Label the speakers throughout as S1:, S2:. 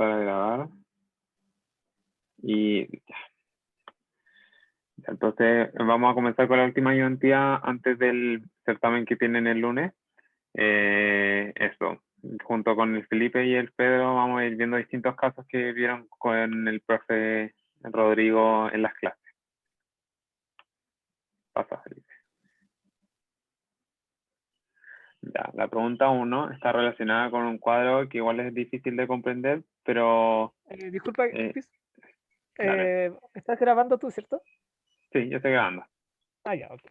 S1: empezar a grabar. Y entonces vamos a comenzar con la última ayudantía antes del certamen que tienen el lunes. Eso, junto con el Felipe y el Pedro vamos a ir viendo distintos casos que vieron con el profe Rodrigo en las clases. Pasa, Felipe. Ya, la pregunta 1 está relacionada con un cuadro que igual es difícil de comprender, pero...
S2: disculpa, Chris.
S1: Dale.
S2: ¿Estás grabando tú, cierto?
S1: Sí, yo estoy grabando.
S2: Ah, ya, ok.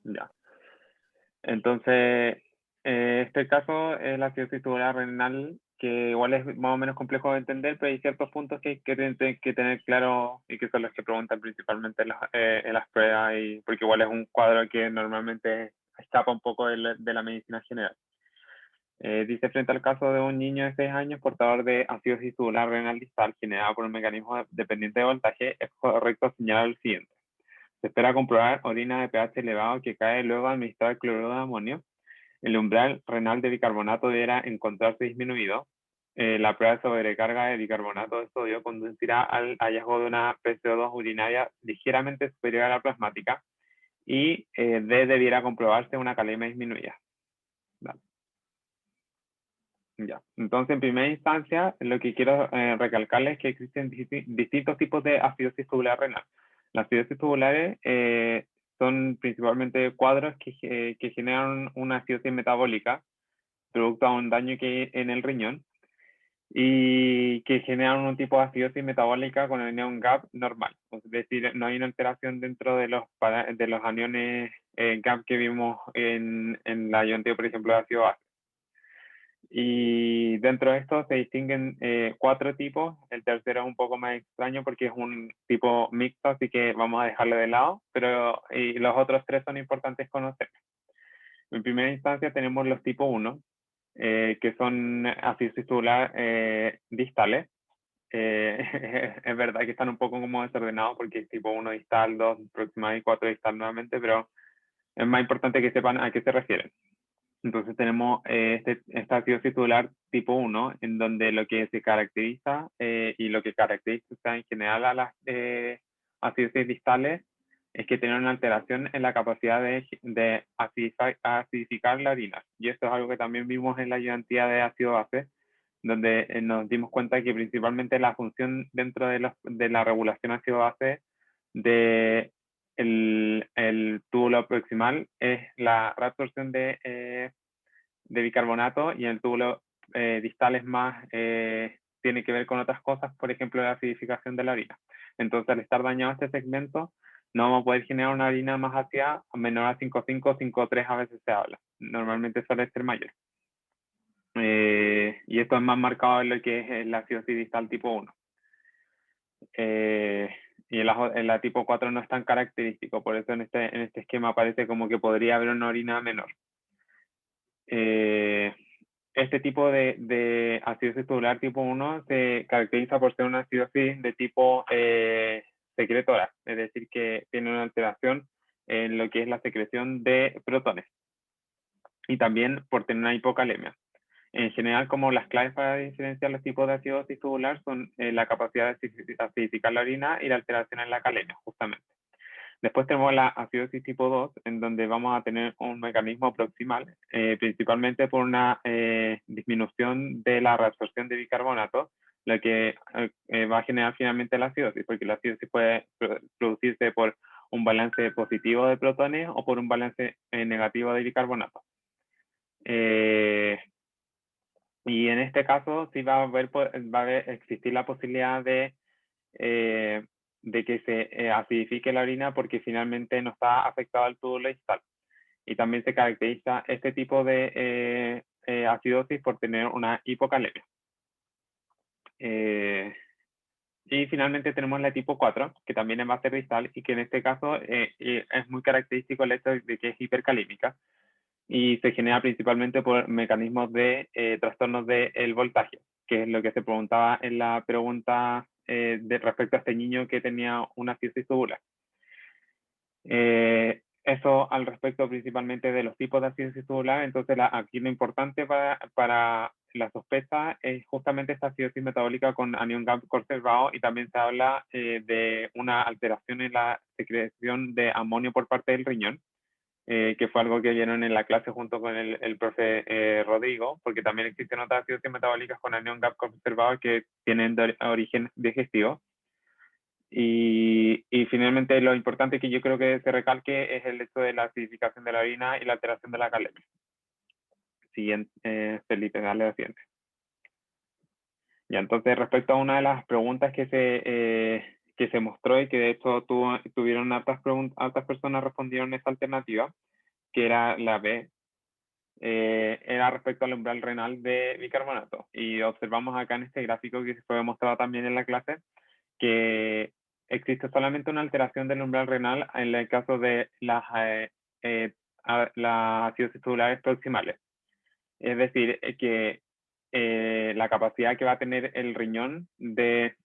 S1: Ya. Entonces, este caso es la acidosis tubular renal, que igual es más o menos complejo de entender, pero hay ciertos puntos que hay que tener claro y que son los que preguntan principalmente en las pruebas, porque igual es un cuadro que normalmente escapa un poco de la medicina general. Dice, frente al caso de un niño de 6 años portador de acidosis tubular renal distal generada por un mecanismo dependiente de voltaje, es correcto señalar lo siguiente. Se espera comprobar orina de pH elevado que cae luego de administrar cloruro de amonio. El umbral renal de bicarbonato deberá encontrarse disminuido. La prueba de sobrecarga de bicarbonato de sodio conducirá al hallazgo de una PCO2 urinaria ligeramente superior a la plasmática y debiera comprobarse una calemia disminuida. Vale. Ya. Entonces, en primera instancia, lo que quiero recalcarles es que existen distintos tipos de acidosis tubular renal. Las acidosis tubulares son principalmente cuadros que generan una acidosis metabólica, producto de un daño en el riñón, y que generan un tipo de acidosis metabólica con el neon GAP normal. Es decir, no hay una alteración dentro de los aniones GAP que vimos en la ayudantía, por ejemplo, de ácido base. Y dentro de esto se distinguen 4 tipos. El tercero es un poco más extraño porque es un tipo mixto, así que vamos a dejarlo de lado, pero los otros 3 son importantes conocer. En primera instancia tenemos los tipo 1, que son acidosis tubular distales. Es verdad que están un poco como desordenados porque es tipo 1 distal, 2 proximal y 4 distal nuevamente, pero es más importante que sepan a qué se refieren. Entonces tenemos esta acidosis tubular tipo 1, en donde lo que se caracteriza y lo que caracteriza en general a las acidosis distales es que tienen una alteración en la capacidad de acidificar la orina. Y esto es algo que también vimos en la ayudantía de ácido base, donde nos dimos cuenta que principalmente la función dentro de la regulación ácido base de el túbulo proximal es la reabsorción de bicarbonato y el túbulo distal es más, tiene que ver con otras cosas, por ejemplo, la acidificación de la orina. Entonces, al estar dañado este segmento, no vamos a poder generar una orina más ácida, menor a 5,5, 5,3 a veces se habla. Normalmente suele ser mayor. Y esto es más marcado en lo que es la acidosis distal tipo 1. Y en la tipo 4 no es tan característico, por eso en este esquema parece como que podría haber una orina menor. Este tipo de acidosis tubular tipo 1 se caracteriza por ser una acidosis de tipo secretora, es decir, que tiene una alteración en lo que es la secreción de protones y también por tener una hipocalemia. En general, como las claves para diferenciar los tipos de acidosis tubular son la capacidad de acidificar la orina y la alteración en la calemia, justamente. Después tenemos la acidosis tipo 2, en donde vamos a tener un mecanismo proximal, principalmente por una disminución de la reabsorción de bicarbonato, lo que va a generar finalmente la acidosis, porque la acidosis puede producirse por un balance positivo de protones o por un balance negativo de bicarbonato. Y en este caso sí va a existir la posibilidad de que se acidifique la orina porque finalmente no está afectado al túbulo distal. Y también se caracteriza este tipo de acidosis por tener una hipocalemia. Y finalmente tenemos la tipo 4, que también es más distal y que en este caso es muy característico el hecho de que es hipercalímica y se genera principalmente por mecanismos de trastornos del voltaje, que es lo que se preguntaba en la pregunta respecto a este niño que tenía una acidosis tubular. Eso al respecto principalmente de los tipos de acidosis tubular. Entonces aquí lo importante para la sospecha es justamente esta acidosis metabólica con anión GAP conservado, y también se habla de una alteración en la secreción de amonio por parte del riñón, que fue algo que vieron en la clase junto con el profe Rodrigo, porque también existen otras acidosis metabólicas con anión GAP conservado que tienen origen digestivo. Y finalmente lo importante que yo creo que se recalque es el hecho de la acidificación de la orina y la alteración de la calemia. Siguiente, Felipe, dale la siguiente. Ya, entonces respecto a una de las preguntas que se mostró y que de hecho tuvieron hartas personas respondieron esa alternativa, que era la B, era respecto al umbral renal de bicarbonato. Y observamos acá en este gráfico que se fue mostrado también en la clase, que existe solamente una alteración del umbral renal en el caso de las acidosis tubulares proximales. Es decir, que la capacidad que va a tener el riñón de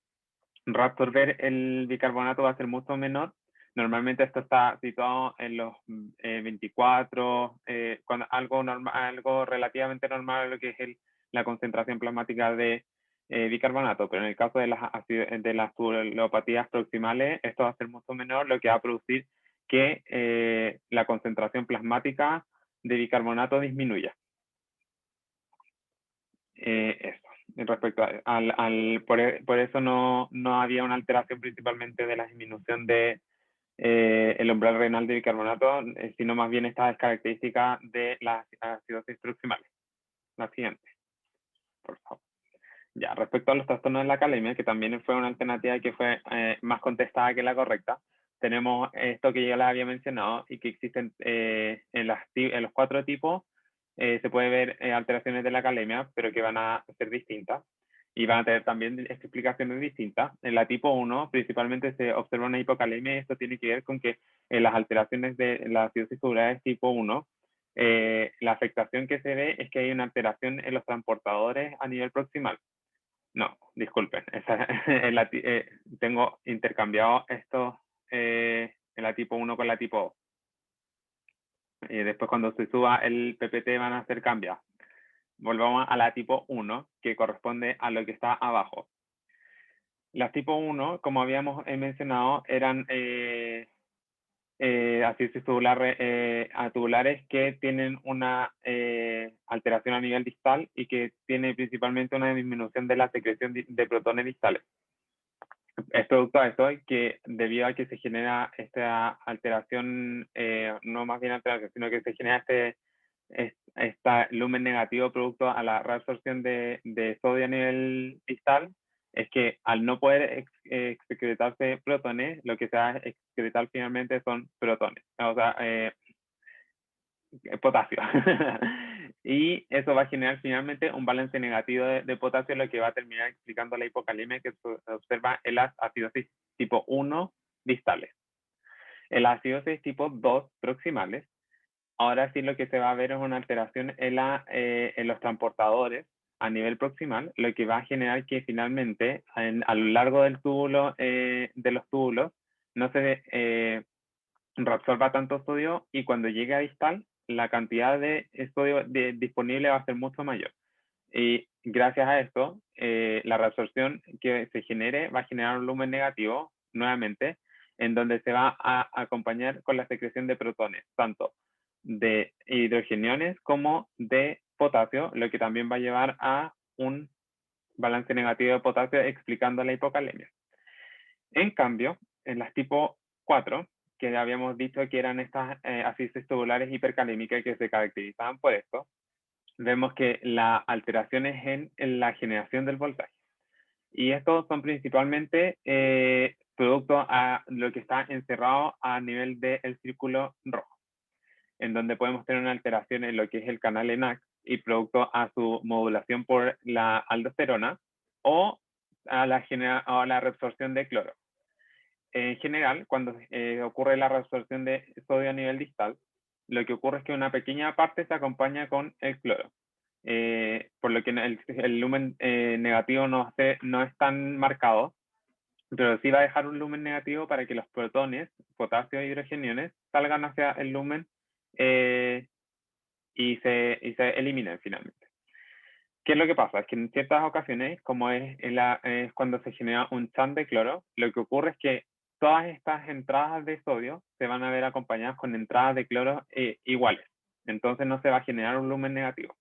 S1: reabsorber el bicarbonato va a ser mucho menor. Normalmente esto está situado en los 24, algo relativamente normal a lo que es la concentración plasmática de bicarbonato, pero en el caso de las tubulopatías proximales, esto va a ser mucho menor, lo que va a producir que la concentración plasmática de bicarbonato disminuya. Eso. Respecto por eso no había una alteración principalmente de la disminución de el umbral renal de bicarbonato, sino más bien esta característica de las acidosis proximales. La siguiente, por favor. Ya, respecto a los trastornos de la calemia, que también fue una alternativa que fue más contestada que la correcta, tenemos esto que ya les había mencionado y que existen en los 4 tipos. Se puede ver alteraciones de la calemia, pero que van a ser distintas y van a tener también explicaciones distintas. En la tipo 1, principalmente se observa una hipocalemia, y esto tiene que ver con que las alteraciones de la acidosis tubulares tipo 1, la afectación que se ve es que hay una alteración en los transportadores a nivel proximal. No, disculpen, tengo intercambiado esto en la tipo 1 con la tipo 2. Después cuando se suba el PPT van a hacer cambios. Volvamos a la tipo 1, que corresponde a lo que está abajo. Las tipo 1, como habíamos mencionado, eran acidosis tubulares que tienen una alteración a nivel distal y que tiene principalmente una disminución de la secreción de protones distales. Es producto de esto que debido a que se genera esta alteración, no más bien alteración, sino que se genera este lumen negativo producto a la reabsorción de sodio a nivel distal, es que al no poder excretarse protones, lo que se va a excretar finalmente son protones, o sea, potasio. Y eso va a generar finalmente un balance negativo de potasio, lo que va a terminar explicando la hipocalemia que se observa en las acidosis tipo 1 distales. En las acidosis tipo 2 proximales, ahora sí lo que se va a ver es una alteración en los transportadores a nivel proximal, lo que va a generar que finalmente a lo largo del túbulo, de los túbulos, no se reabsorba tanto sodio, y cuando llegue a distal, la cantidad de sodio disponible va a ser mucho mayor. Y gracias a esto, la reabsorción que se genere va a generar un lumen negativo, nuevamente, en donde se va a acompañar con la secreción de protones, tanto de hidrogeniones como de potasio, lo que también va a llevar a un balance negativo de potasio, explicando la hipocalemia. En cambio, en las tipo 4, que ya habíamos dicho que eran estas acidosis tubulares hipercalémicas que se caracterizaban por esto, vemos que la alteración es en la generación del voltaje. Y estos son principalmente producto a lo que está encerrado a nivel del círculo rojo, en donde podemos tener una alteración en lo que es el canal ENAC y producto a su modulación por la aldosterona o a la reabsorción de cloro. En general, cuando ocurre la reabsorción de sodio a nivel distal, lo que ocurre es que una pequeña parte se acompaña con el cloro. Por lo que el lumen negativo no es tan marcado, pero sí va a dejar un lumen negativo para que los protones, potasio e hidrogeniones, salgan hacia el lumen y se eliminen finalmente. ¿Qué es lo que pasa? Es que en ciertas ocasiones, como es cuando se genera un chan de cloro, lo que ocurre es que todas estas entradas de sodio se van a ver acompañadas con entradas de cloro iguales. Entonces no se va a generar un lumen negativo.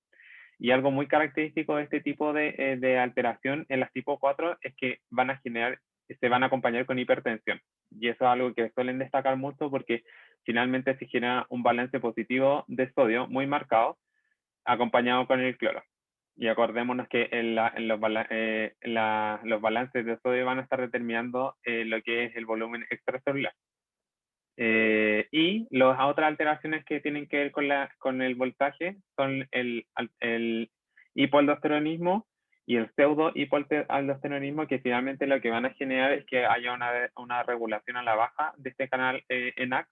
S1: Y algo muy característico de este tipo de alteración en las tipo 4 es que se van a acompañar con hipertensión. Y eso es algo que suelen destacar mucho porque finalmente se genera un balance positivo de sodio muy marcado acompañado con el cloro. Y acordémonos que los balances de sodio van a estar determinando lo que es el volumen extracelular. Y las otras alteraciones que tienen que ver con el voltaje son el hipoaldosteronismo y el pseudo hipoaldosteronismo, que finalmente lo que van a generar es que haya una regulación a la baja de este canal ENAC,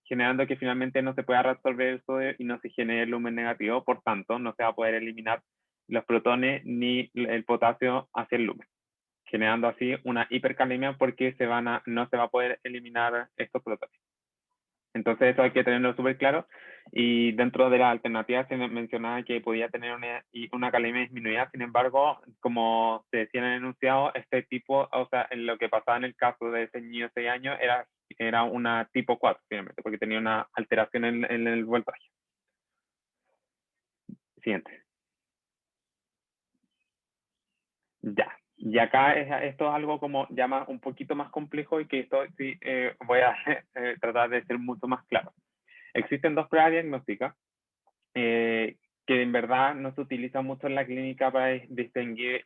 S1: generando que finalmente no se pueda reabsorber el sodio y no se genere el lumen negativo, por tanto no se va a poder eliminar los protones ni el potasio hacia el lumen, generando así una hipercalemia porque no se va a poder eliminar estos protones. Entonces eso hay que tenerlo súper claro, y dentro de las alternativas se mencionaba que podía tener una calemia disminuida. Sin embargo, como se decía en el enunciado, este tipo, o sea, en lo que pasaba en el caso de ese niño de 6 años era una tipo 4 finalmente, porque tenía una alteración en el voltaje. Siguiente. Ya. Y acá esto es algo como ya un poquito más complejo, y que esto sí voy a tratar de ser mucho más claro. Existen dos pruebas diagnósticas que en verdad no se utilizan mucho en la clínica para distinguir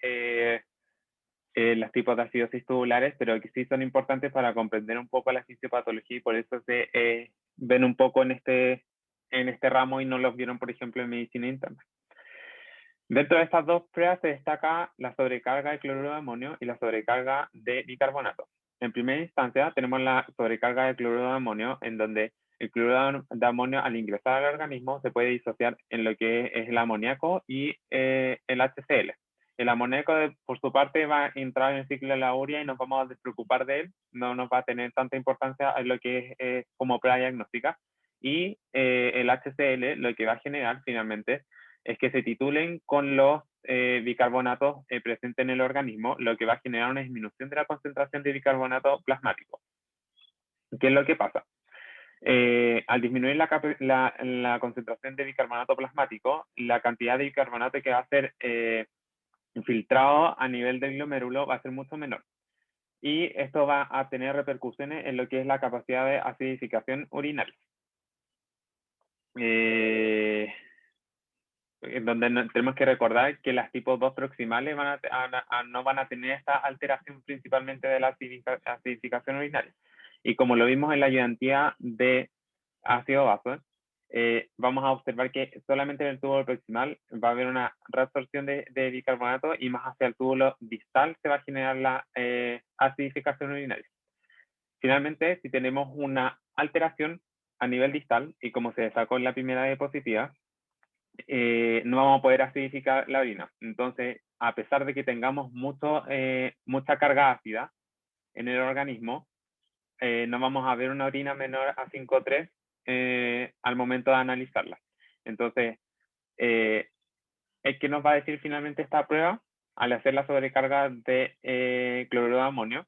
S1: los tipos de acidosis tubulares, pero que sí son importantes para comprender un poco la fisiopatología, y por eso se ven un poco en este ramo y no los vieron, por ejemplo, en medicina interna. Dentro de estas dos pruebas se destaca la sobrecarga de cloruro de amonio y la sobrecarga de bicarbonato. En primera instancia tenemos la sobrecarga de cloruro de amonio, en donde el cloruro de amonio al ingresar al organismo se puede disociar en lo que es el amoníaco y el HCl. El amoníaco, por su parte, va a entrar en el ciclo de la urea y nos vamos a despreocupar de él, no nos va a tener tanta importancia en lo que es como prueba diagnóstica. Y el HCl lo que va a generar finalmente es que se titulen con los bicarbonatos presentes en el organismo, lo que va a generar una disminución de la concentración de bicarbonato plasmático. ¿Qué es lo que pasa? Al disminuir la concentración de bicarbonato plasmático, la cantidad de bicarbonato que va a ser filtrado a nivel del glomérulo va a ser mucho menor. Y esto va a tener repercusiones en lo que es la capacidad de acidificación urinaria. Donde tenemos que recordar que las tipos 2 proximales no van a tener esta alteración principalmente de la acidificación urinaria. Y como lo vimos en la ayudantía de ácido vaso, vamos a observar que solamente en el túbulo proximal va a haber una reabsorción de bicarbonato, y más hacia el túbulo distal se va a generar la acidificación urinaria. Finalmente, si tenemos una alteración a nivel distal, y como se destacó en la primera diapositiva, no vamos a poder acidificar la orina. Entonces, a pesar de que tengamos mucha carga ácida en el organismo, no vamos a ver una orina menor a 5,3 al momento de analizarla. Entonces, ¿qué nos va a decir finalmente esta prueba? Al hacer la sobrecarga de cloruro de amonio,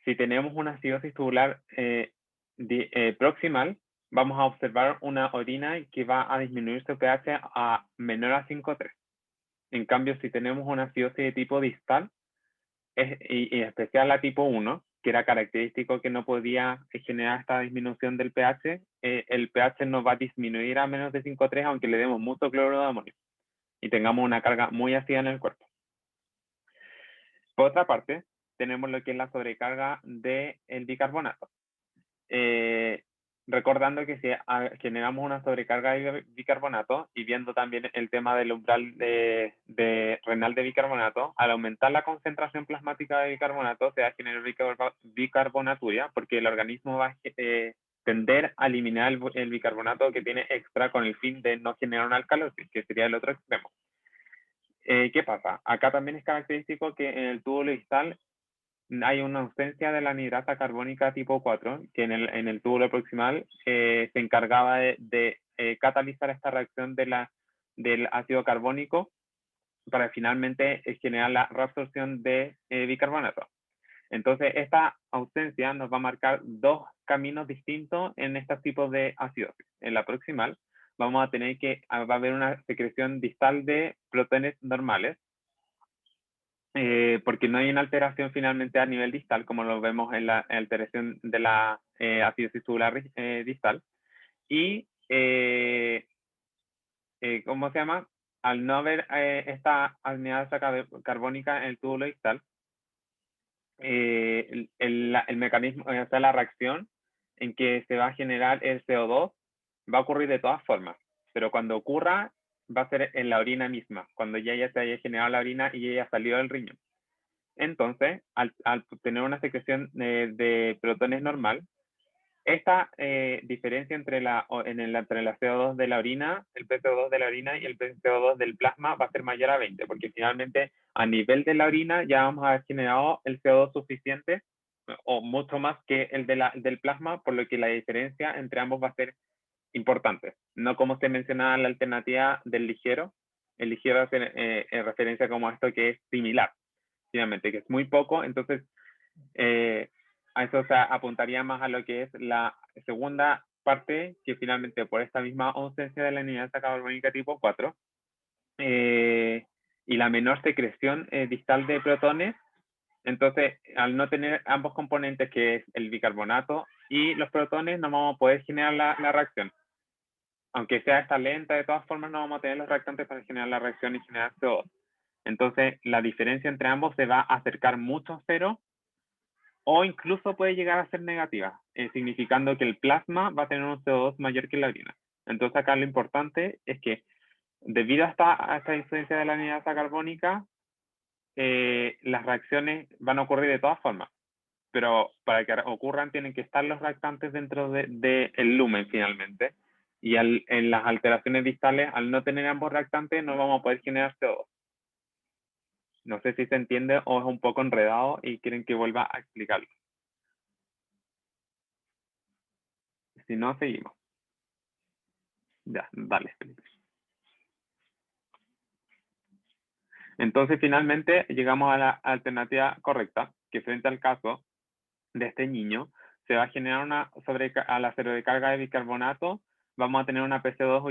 S1: si tenemos una acidosis tubular proximal, vamos a observar una orina que va a disminuir su pH a menor a 5,3. En cambio, si tenemos una acidosis de tipo distal, y en especial la tipo 1, que era característico que no podía generar esta disminución del pH, el pH no va a disminuir a menos de 5,3 aunque le demos mucho cloruro de amonio y tengamos una carga muy ácida en el cuerpo. Por otra parte, tenemos lo que es la sobrecarga del bicarbonato. Recordando que si generamos una sobrecarga de bicarbonato, y viendo también el tema del umbral renal de bicarbonato, al aumentar la concentración plasmática de bicarbonato se va a generar bicarbonaturia, porque el organismo va a tender a eliminar el bicarbonato que tiene extra con el fin de no generar una alcalosis, que sería el otro extremo. ¿Qué pasa? Acá también es característico que en el túbulo distal hay una ausencia de la anhidrasa carbónica tipo 4, que en el túbulo proximal se encargaba de catalizar esta reacción de la del ácido carbónico para finalmente generar la reabsorción de bicarbonato. Entonces, esta ausencia nos va a marcar dos caminos distintos en estos tipos de acidosis. En la proximal vamos a tener va a haber una secreción distal de protones normales, porque no hay una alteración finalmente a nivel distal, como lo vemos en la alteración de la acidosis tubular distal. Y, ¿cómo se llama? Al no haber esta anhidasa carbónica en el túbulo distal, el mecanismo, o sea, la reacción en que se va a generar el CO2 va a ocurrir de todas formas, pero cuando ocurra va a ser en la orina misma, cuando ya se haya generado la orina y ya haya salido del riñón. Entonces, al tener una secreción de protones normal, esta diferencia entre la CO2 de la orina, el PCO2 de la orina y el PCO2 del plasma va a ser mayor a 20, porque finalmente a nivel de la orina ya vamos a haber generado el CO2 suficiente o mucho más que el del plasma, por lo que la diferencia entre ambos va a ser importante. No como se mencionaba la alternativa del ligero. El ligero hace referencia como a esto que es similar, finalmente, que es muy poco. Entonces, a eso se apuntaría más a lo que es la segunda parte, que finalmente por esta misma ausencia de la anhidasa carbónica tipo 4 y la menor secreción distal de protones, entonces al no tener ambos componentes, que es el bicarbonato y los protones, no vamos a poder generar la reacción. Aunque sea esta lenta, de todas formas no vamos a tener los reactantes para generar la reacción y generar CO2. Entonces la diferencia entre ambos se va a acercar mucho a cero, o incluso puede llegar a ser negativa, significando que el plasma va a tener un CO2 mayor que la orina. Entonces acá lo importante es que debido a esta influencia de la anhidasa carbónica, las reacciones van a ocurrir de todas formas, pero para que ocurran tienen que estar los reactantes dentro del lumen finalmente, y en las alteraciones distales, al no tener ambos reactantes, no vamos a poder generar CO2. No sé si se entiende o es un poco enredado y quieren que vuelva a explicarlo. Si no, seguimos. Ya, dale, Felipe. Entonces, finalmente, llegamos a la alternativa correcta, que frente al caso de este niño, se va a generar a la sobrecarga de bicarbonato, vamos a tener una PC2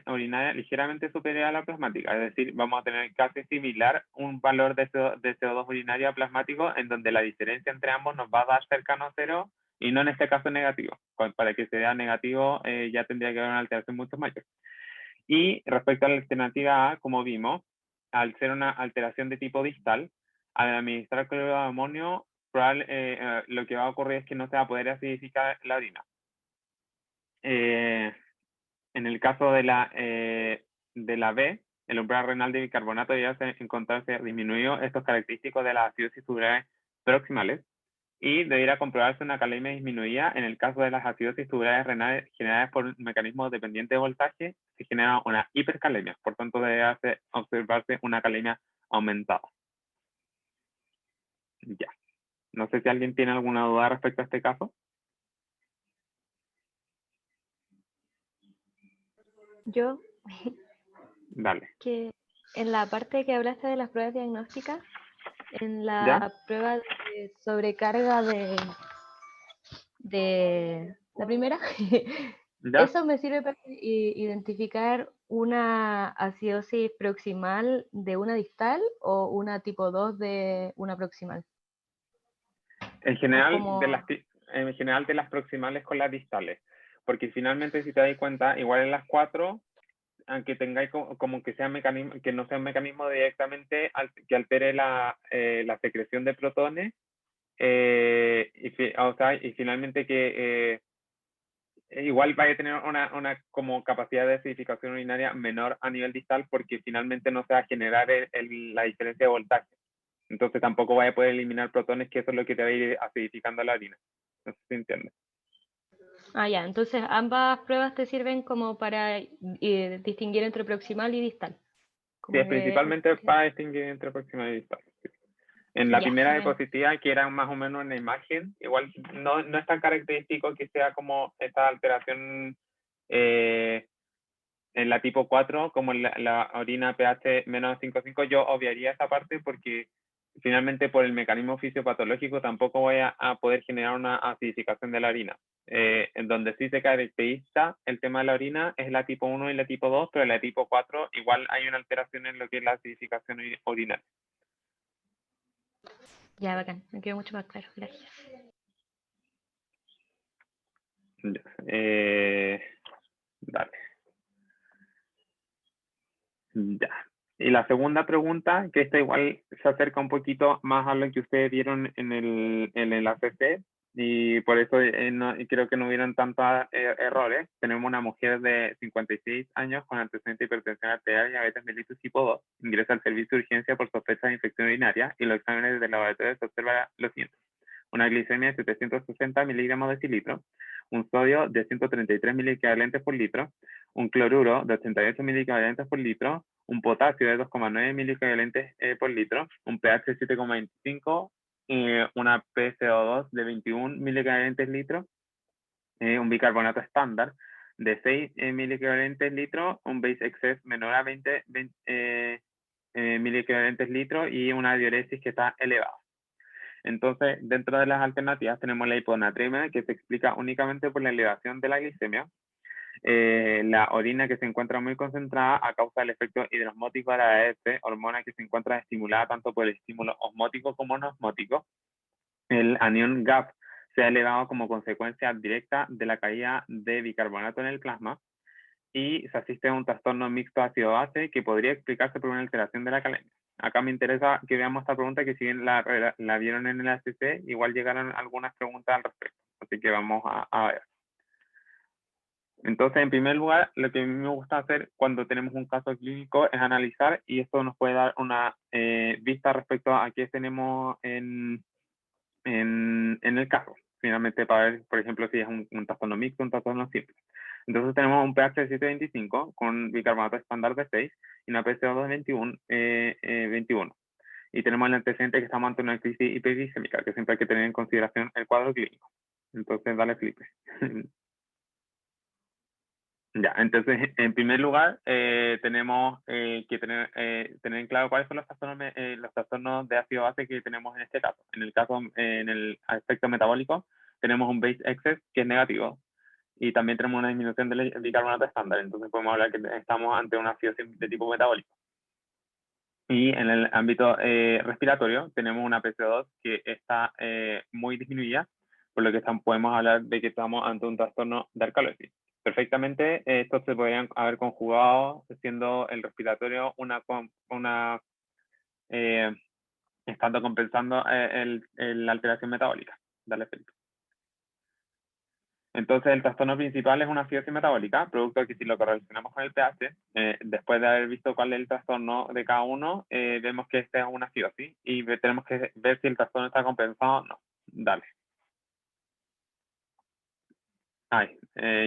S1: urinaria ligeramente superior a la plasmática, es decir, vamos a tener casi similar un valor de CO2 urinario a plasmático, en donde la diferencia entre ambos nos va a dar cercano a cero, y no en este caso negativo. Para que sea negativo, ya tendría que haber una alteración mucho mayor. Y respecto a la alternativa A, como vimos, al ser una alteración de tipo distal, al administrar cloruro de amonio, lo que va a ocurrir es que no se va a poder acidificar la orina. En el caso de la B, el umbral renal de bicarbonato ya se encontrarse disminuido estos característicos de las acidosis tubulares proximales, y debería comprobarse una calemia disminuida. En el caso de las acidosis tubulares renales generadas por un mecanismo dependiente de voltaje, se genera una hipercalemia, por tanto debe observarse una calemia aumentada. Ya. No sé si alguien tiene alguna duda respecto a este caso.
S3: Yo,
S1: Dale.
S3: que en la parte que hablaste de las pruebas diagnósticas, en la
S1: ¿Ya?
S3: prueba de sobrecarga de la primera,
S1: ¿Ya?
S3: eso me sirve para identificar una acidosis proximal de una distal o una tipo 2 de una proximal.
S1: En general,
S3: Como...
S1: en general de las proximales con las distales, porque finalmente si te das cuenta, igual en las 4, aunque tengáis como que sea mecanismo, que no sea un mecanismo directamente que altere la secreción de protones, y finalmente que igual vaya a tener una como capacidad de acidificación urinaria menor a nivel distal, porque finalmente no se va a generar la diferencia de voltaje. Entonces tampoco vaya a poder eliminar protones, que eso es lo que te va a ir acidificando la orina. No sé si entiendes.
S3: Ah, ya, entonces ambas pruebas te sirven como para distinguir entre proximal y distal.
S1: Sí, es principalmente para distinguir entre proximal y distal. En la primera diapositiva, que era más o menos una imagen, igual no es tan característico que sea como esta alteración en la tipo 4, como la orina pH menos 5,5, yo obviaría esa parte porque finalmente por el mecanismo fisiopatológico tampoco voy a poder generar una acidificación de la orina. En donde sí se caracteriza el tema de la orina es la tipo 1 y la tipo 2, pero en la tipo 4 igual hay una alteración en lo que es la acidificación urinaria.
S3: Ya, bacán, me quedó mucho más claro, gracias.
S1: Dale. Ya. Y la segunda pregunta, que esta igual se acerca un poquito más a lo que ustedes vieron en el ACC, y por eso creo que no hubieron tantos errores. Tenemos una mujer de 56 años con antecedentes de hipertensión arterial y diabetes mellitus tipo 2. Ingresa al servicio de urgencia por sospecha de infección urinaria y los exámenes de laboratorio se observa lo siguiente. Una glicemia de 760 miligramos de litro, un sodio de 133 miliequivalentes por litro, un cloruro de 88 miliequivalentes por litro, un potasio de 2,9 miliequivalentes por litro, un pH de 7,25, una PCO2 de 21 miliequivalentes litro, un bicarbonato estándar de 6 miliequivalentes litro, un base excess menor a 20 miliequivalentes litro y una diuresis que está elevada. Entonces, dentro de las alternativas tenemos la hiponatremia, que se explica únicamente por la elevación de la glicemia, la orina que se encuentra muy concentrada a causa del efecto hidrosmótico de la AF, hormona que se encuentra estimulada tanto por el estímulo osmótico como no osmótico. El anión GAP se ha elevado como consecuencia directa de la caída de bicarbonato en el plasma y se asiste a un trastorno mixto ácido-base que podría explicarse por una alteración de la calemia. Acá me interesa que veamos esta pregunta, que si bien la vieron en el ACC, igual llegaron algunas preguntas al respecto. Así que vamos a ver. Entonces, en primer lugar, lo que a mí me gusta hacer cuando tenemos un caso clínico es analizar, y esto nos puede dar una vista respecto a qué tenemos en el caso. Finalmente, para ver, por ejemplo, si es un trastorno mixto o un trastorno simple. Entonces tenemos un pH de 7,25 con bicarbonato estándar de 6 y una PCO2 de 21. Y tenemos el antecedente que estamos ante una crisis hiperglicémica, que siempre hay que tener en consideración el cuadro clínico. Entonces, dale Felipe. Ya, entonces, en primer lugar, tenemos que tener en claro cuáles son los trastornos de ácido base que tenemos en este caso. En el caso, en el aspecto metabólico, tenemos un base excess que es negativo, y también tenemos una disminución del bicarbonato estándar. Entonces podemos hablar que estamos ante una acidosis de tipo metabólico. Y en el ámbito respiratorio tenemos una PCO2 que está muy disminuida, por lo que podemos hablar de que estamos ante un trastorno de alcalosis. Perfectamente, estos se podrían haber conjugado siendo el respiratorio estando compensando la alteración metabólica. Dale, Felipe. Entonces, el trastorno principal es una acidosis metabólica, producto de que si lo correlacionamos con el pH, después de haber visto cuál es el trastorno de cada uno, vemos que este es una acidosis y tenemos que ver si el trastorno está compensado o no. Dale.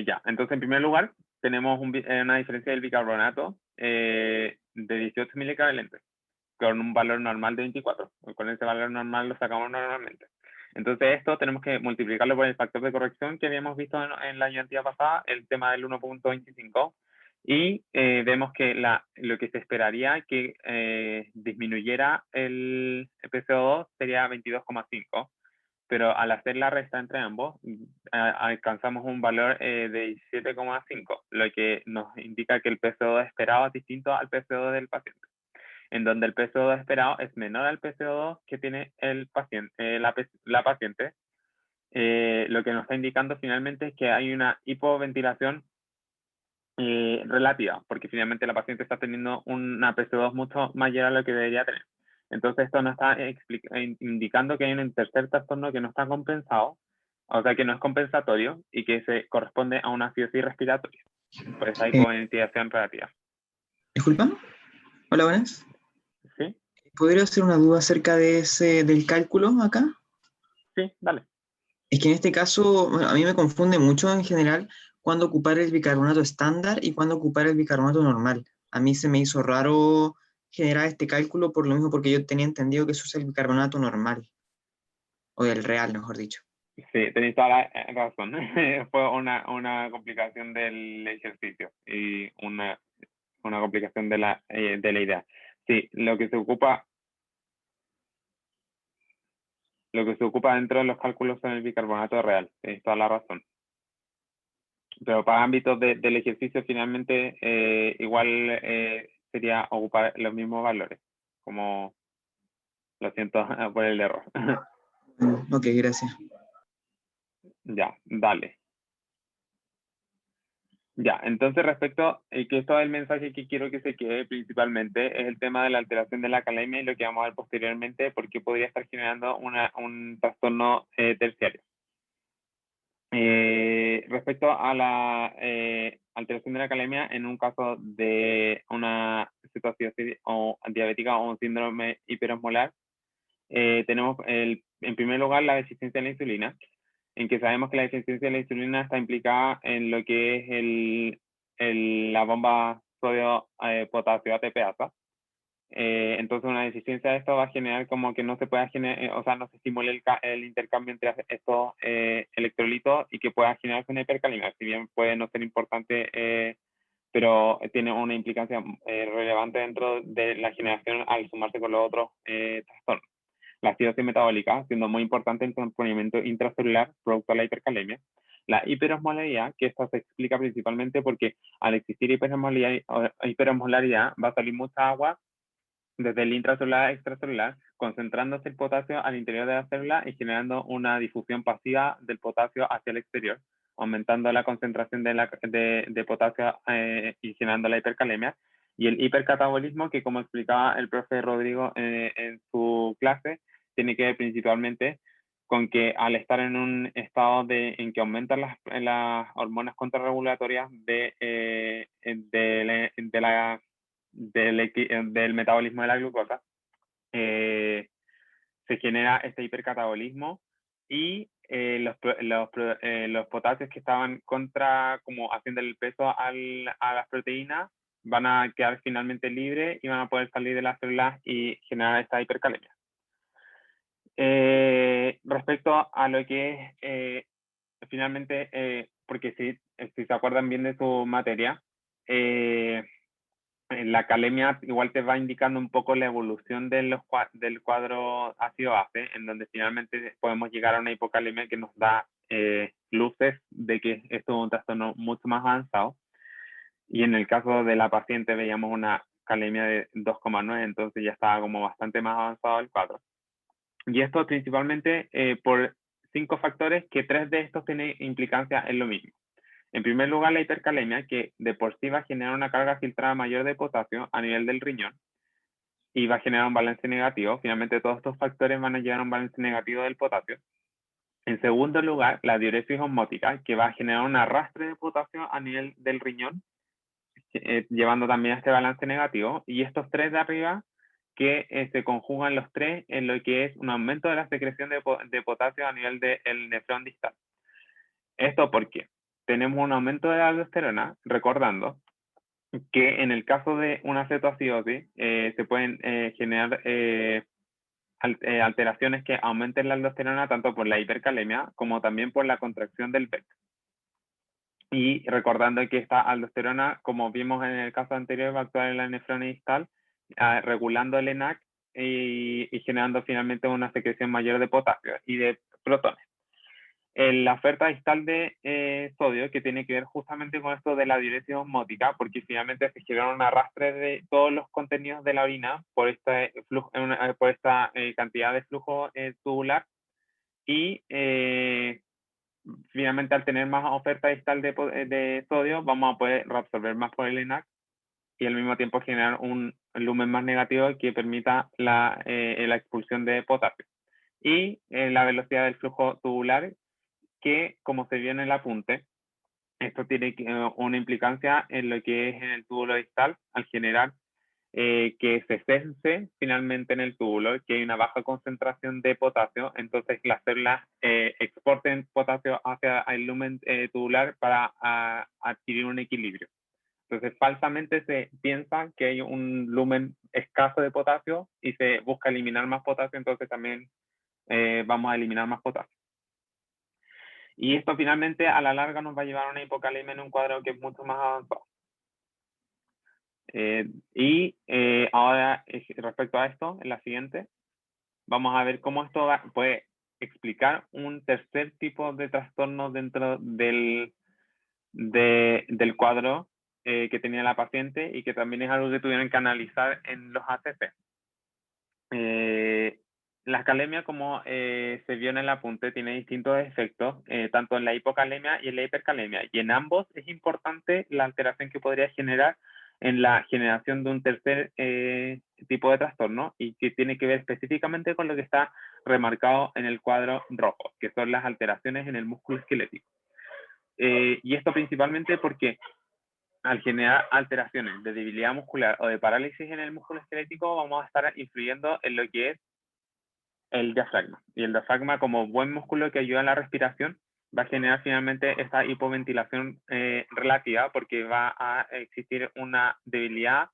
S1: Ya. Entonces, en primer lugar, tenemos una diferencia del bicarbonato de 18 milicavalentes, con un valor normal de 24. Con ese valor normal lo sacamos normalmente. Entonces esto tenemos que multiplicarlo por el factor de corrección que habíamos visto en la ayudantía pasada, el tema del 1,25, y vemos que lo que se esperaría que disminuyera el PCO2 sería 22,5, pero al hacer la resta entre ambos alcanzamos un valor de 17,5, lo que nos indica que el PCO2 esperado es distinto al PCO2 del paciente, en donde el PCO2 esperado es menor al PCO2 que tiene el paciente, la paciente, lo que nos está indicando finalmente es que hay una hipoventilación relativa, porque finalmente la paciente está teniendo una PCO2 mucho mayor a lo que debería tener. Entonces esto nos está indicando que hay un tercer trastorno que no está compensado, o sea que no es compensatorio y que se corresponde a una acidosis respiratoria, por esa hipoventilación relativa.
S4: Disculpa. Hola, buenas.
S1: ¿Sí?
S4: ¿Podría hacer una duda acerca del cálculo acá?
S1: Sí, dale.
S4: Es que en este caso, bueno, a mí me confunde mucho en general cuándo ocupar el bicarbonato estándar y cuándo ocupar el bicarbonato normal. A mí se me hizo raro generar este cálculo por lo mismo, porque yo tenía entendido que se usa el bicarbonato normal, o el real, mejor dicho.
S1: Sí, tenéis toda la razón. Fue una complicación del ejercicio y una complicación de la idea. Sí, lo que se ocupa dentro de los cálculos son el bicarbonato real, tenéis toda la razón. Pero para ámbitos del ejercicio finalmente igual sería ocupar los mismos valores, como lo siento por el error.
S4: Ok, gracias.
S1: Ya, dale. Ya, entonces respecto, que esto es el mensaje que quiero que se quede principalmente, es el tema de la alteración de la calemia y lo que vamos a ver posteriormente, porque podría estar generando un trastorno terciario. Respecto a la alteración de la calemia en un caso de una cetoacidosis o diabética o un síndrome hiperosmolar, tenemos en primer lugar la deficiencia de la insulina, en que sabemos que la deficiencia de la insulina está implicada en lo que es la bomba sodio-potasio ATPasa. Entonces una deficiencia de esto va a generar como que no se pueda generar, o sea, no se estimule el intercambio entre estos electrolitos y que pueda generarse una hipercalemia, si bien puede no ser importante, pero tiene una implicancia relevante dentro de la generación al sumarse con los otros trastornos. La acidosis metabólica, siendo muy importante el componimiento intracelular producto de la hipercalemia. La hiperosmolaridad, que esto se explica principalmente porque al existir hiperosmolaridad va a salir mucha agua desde el intracelular a extracelular, concentrándose el potasio al interior de la célula y generando una difusión pasiva del potasio hacia el exterior, aumentando la concentración de potasio y generando la hipercalemia. Y el hipercatabolismo, que como explicaba el profe Rodrigo en su clase, tiene que ver principalmente con que al estar en un estado en que aumentan las hormonas contrarregulatorias del metabolismo de la glucosa, se genera este hipercatabolismo y los potasios que estaban como haciendo el peso a las proteínas van a quedar finalmente libres y van a poder salir de las células y generar esta hipercalemia. Respecto a lo que es finalmente, porque si se acuerdan bien de su materia, la calemia igual te va indicando un poco la evolución del cuadro ácido-base, en donde finalmente podemos llegar a una hipocalemia que nos da luces de que esto es un trastorno mucho más avanzado. Y en el caso de la paciente veíamos una calemia de 2,9, entonces ya estaba como bastante más avanzado el cuadro. Y esto principalmente por 5 factores, que 3 de estos tienen implicancia en lo mismo. En primer lugar, la hipercalemia, que de por sí va a generar una carga filtrada mayor de potasio a nivel del riñón y va a generar un balance negativo. Finalmente, todos estos factores van a llevar a un balance negativo del potasio. En segundo lugar, la diuresis osmótica, que va a generar un arrastre de potasio a nivel del riñón, llevando también a este balance negativo. Y estos 3 de arriba, que se conjugan los 3 en lo que es un aumento de la secreción de potasio a nivel del nefrón distal. ¿Esto por qué? Tenemos un aumento de la aldosterona, recordando que en el caso de una cetoacidosis se pueden generar alteraciones que aumenten la aldosterona tanto por la hipercalemia como también por la contracción del PEC. Y recordando que esta aldosterona, como vimos en el caso anterior, va a actuar en la nefrona distal, regulando el ENaC y generando finalmente una secreción mayor de potasio y de protones. La oferta distal de sodio, que tiene que ver justamente con esto de la diuresis osmótica, porque finalmente se genera un arrastre de todos los contenidos de la orina por esta cantidad de flujo tubular y finalmente al tener más oferta distal de sodio vamos a poder reabsorber más por el ENaC y al mismo tiempo generar un lumen más negativo que permita la expulsión de potasio. Y la velocidad del flujo tubular, que como se vio en el apunte, esto tiene una implicancia en lo que es en el túbulo distal al generar que se sense finalmente en el túbulo, que hay una baja concentración de potasio, entonces las células exporten potasio hacia el lumen tubular para adquirir un equilibrio. Entonces falsamente se piensa que hay un lumen escaso de potasio y se busca eliminar más potasio, entonces también vamos a eliminar más potasio. Y esto finalmente a la larga nos va a llevar a una hipocalemia en un cuadro que es mucho más avanzado. Ahora, respecto a esto, en la siguiente, vamos a ver cómo esto puede explicar un tercer tipo de trastorno dentro del cuadro que tenía la paciente y que también es algo que tuvieron que analizar en los ACC. La escalemia, como se vio en el apunte, tiene distintos efectos, tanto en la hipocalemia y en la hipercalemia. Y en ambos es importante la alteración que podría generar en la generación de un tercer tipo de trastorno y que tiene que ver específicamente con lo que está remarcado en el cuadro rojo, que son las alteraciones en el músculo esquelético. Y esto principalmente porque al generar alteraciones de debilidad muscular o de parálisis en el músculo esquelético, vamos a estar influyendo en lo que es el diafragma. Y el diafragma, como buen músculo que ayuda a la respiración, va a generar finalmente esta hipoventilación relativa porque va a existir una debilidad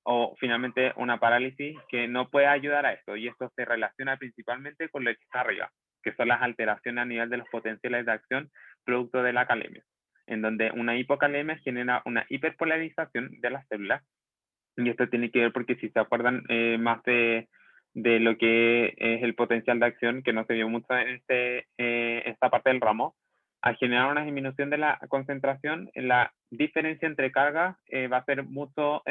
S1: o finalmente una parálisis que no puede ayudar a esto. Y esto se relaciona principalmente con lo que está arriba, que son las alteraciones a nivel de los potenciales de acción producto de la calemia, en donde una hipocalemia genera una hiperpolarización de las células. Y esto tiene que ver porque si se acuerdan más de lo que es el potencial de acción, que no se vio mucho en esta parte del ramo, al generar una disminución de la concentración, la diferencia entre cargas va a ser mucho, o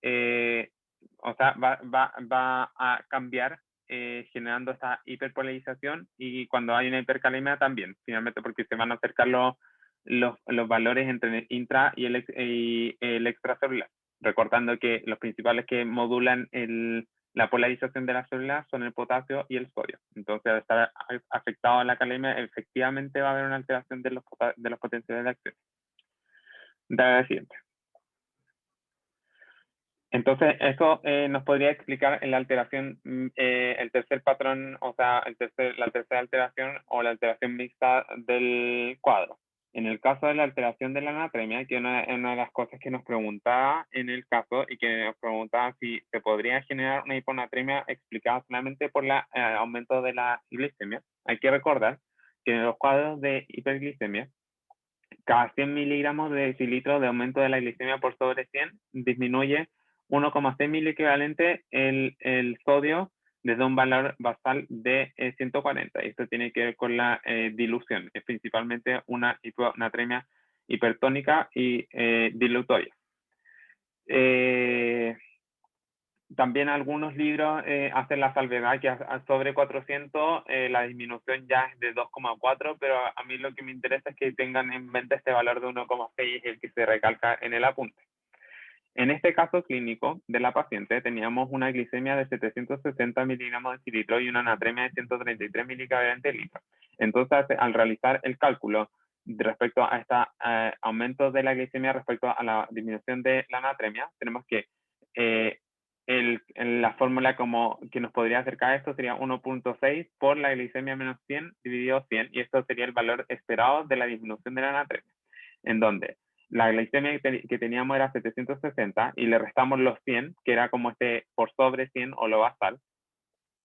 S1: sea, va a cambiar generando esta hiperpolarización y cuando hay una hipercalemia también, finalmente porque se van a acercar los valores entre el intra y el extracelular. Recordando que los principales que modulan la polarización de las células son el potasio y el sodio. Entonces, al estar afectado a la calemia, efectivamente va a haber una alteración de los potenciales de acción. Dale la siguiente. Entonces, eso nos podría explicar en la alteración, el tercer patrón, o sea, la tercera alteración o la alteración mixta del cuadro. En el caso de la alteración de la anatremia, que es una de las cosas que nos preguntaba en el caso y que nos preguntaba si se podría generar una hiponatremia explicada solamente por el aumento de la glicemia. Hay que recordar que en los cuadros de hiperglicemia, cada 100 miligramos de decilitro de aumento de la glicemia por sobre 100 disminuye 1,6 miliequivalente el sodio desde un valor basal de 140. Esto tiene que ver con la dilución, es principalmente una hiponatremia hipertónica y dilutoria. También algunos libros hacen la salvedad que sobre 400 la disminución ya es de 2,4, pero a mí lo que me interesa es que tengan en mente este valor de 1,6, es el que se recalca en el apunte. En este caso clínico de la paciente teníamos una glicemia de 760 miligramos de decilitro y una anatremia de 133 miligramos litro. Entonces, al realizar el cálculo respecto a este aumento de la glicemia respecto a la disminución de la anatremia, tenemos que la fórmula como que nos podría acercar a esto sería 1.6 por la glicemia menos 100 dividido 100, y esto sería el valor esperado de la disminución de la anatremia, en donde la glicemia que teníamos era 760 y le restamos los 100, que era como por sobre 100 o lo basal,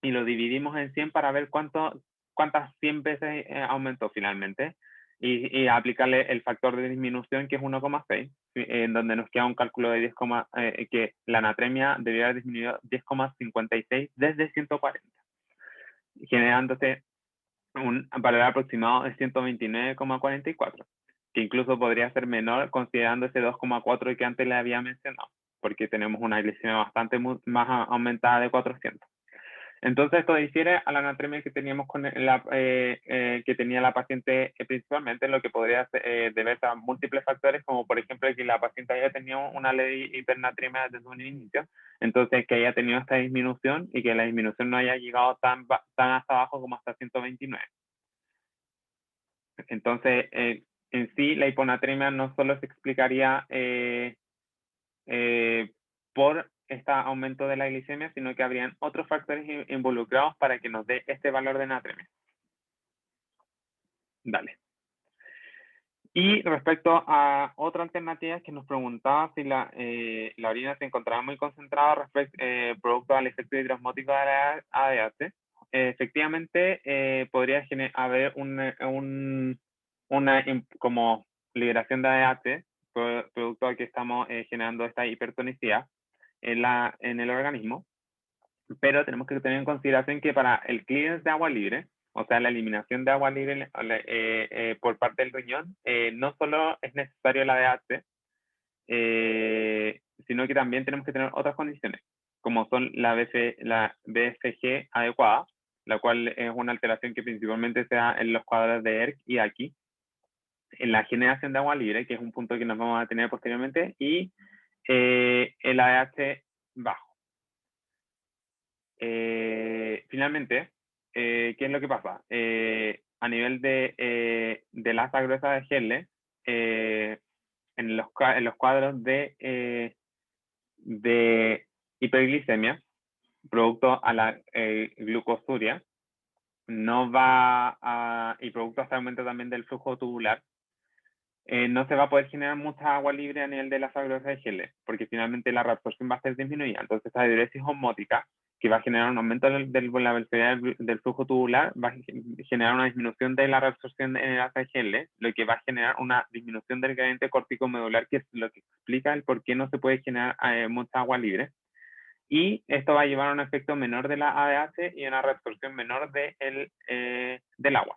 S1: y lo dividimos en 100 para ver cuántas 100 veces aumentó finalmente, y aplicarle el factor de disminución, que es 1,6, en donde nos queda un cálculo de 10, que la anatremia debería haber disminuido 10,56 desde 140, generándose un valor aproximado de 129,44, que incluso podría ser menor considerando ese 2,4 que antes le había mencionado, porque tenemos una glicemia bastante más aumentada de 400. Entonces, esto difiere a la anatremia que teníamos que tenía la paciente principalmente, lo que podría deberse a múltiples factores, como por ejemplo que la paciente haya tenido una leve hipernatremia desde un inicio, entonces que haya tenido esta disminución y que la disminución no haya llegado tan hasta abajo como hasta 129. Entonces, en sí, la hiponatremia no solo se explicaría por este aumento de la glicemia, sino que habrían otros factores involucrados para que nos dé este valor de natremia. Dale. Y respecto a otra alternativa que nos preguntaba si la orina se encontraba muy concentrada producto del efecto hidrosmótico de la ADH, efectivamente podría haber una como liberación de ADH, producto de que estamos generando esta hipertonicidad en el organismo, pero tenemos que tener en consideración que para el clearance de agua libre, o sea, la eliminación de agua libre por parte del riñón, no solo es necesario el ADH, sino que también tenemos que tener otras condiciones, como son la BFG adecuada, la cual es una alteración que principalmente se da en los cuadros de ERK y aquí, en la generación de agua libre, que es un punto que nos vamos a tener posteriormente, y el ADH bajo. Finalmente, ¿qué es lo que pasa? A nivel de la asa gruesa de Helle, en los cuadros de hiperglicemia, producto a la glucosuria, no va y producto hasta el aumento también del flujo tubular, no se va a poder generar mucha agua libre a nivel de la asa gruesa de Helle, porque finalmente la reabsorción va a ser disminuida. Entonces, esta diuresis osmótica, que va a generar un aumento de la velocidad del flujo tubular, va a generar una disminución de la reabsorción en el asa de Helle, lo que va a generar una disminución del gradiente córtico-medular, que es lo que explica el por qué no se puede generar mucha agua libre. Y esto va a llevar a un efecto menor de la ADH y una reabsorción menor del agua.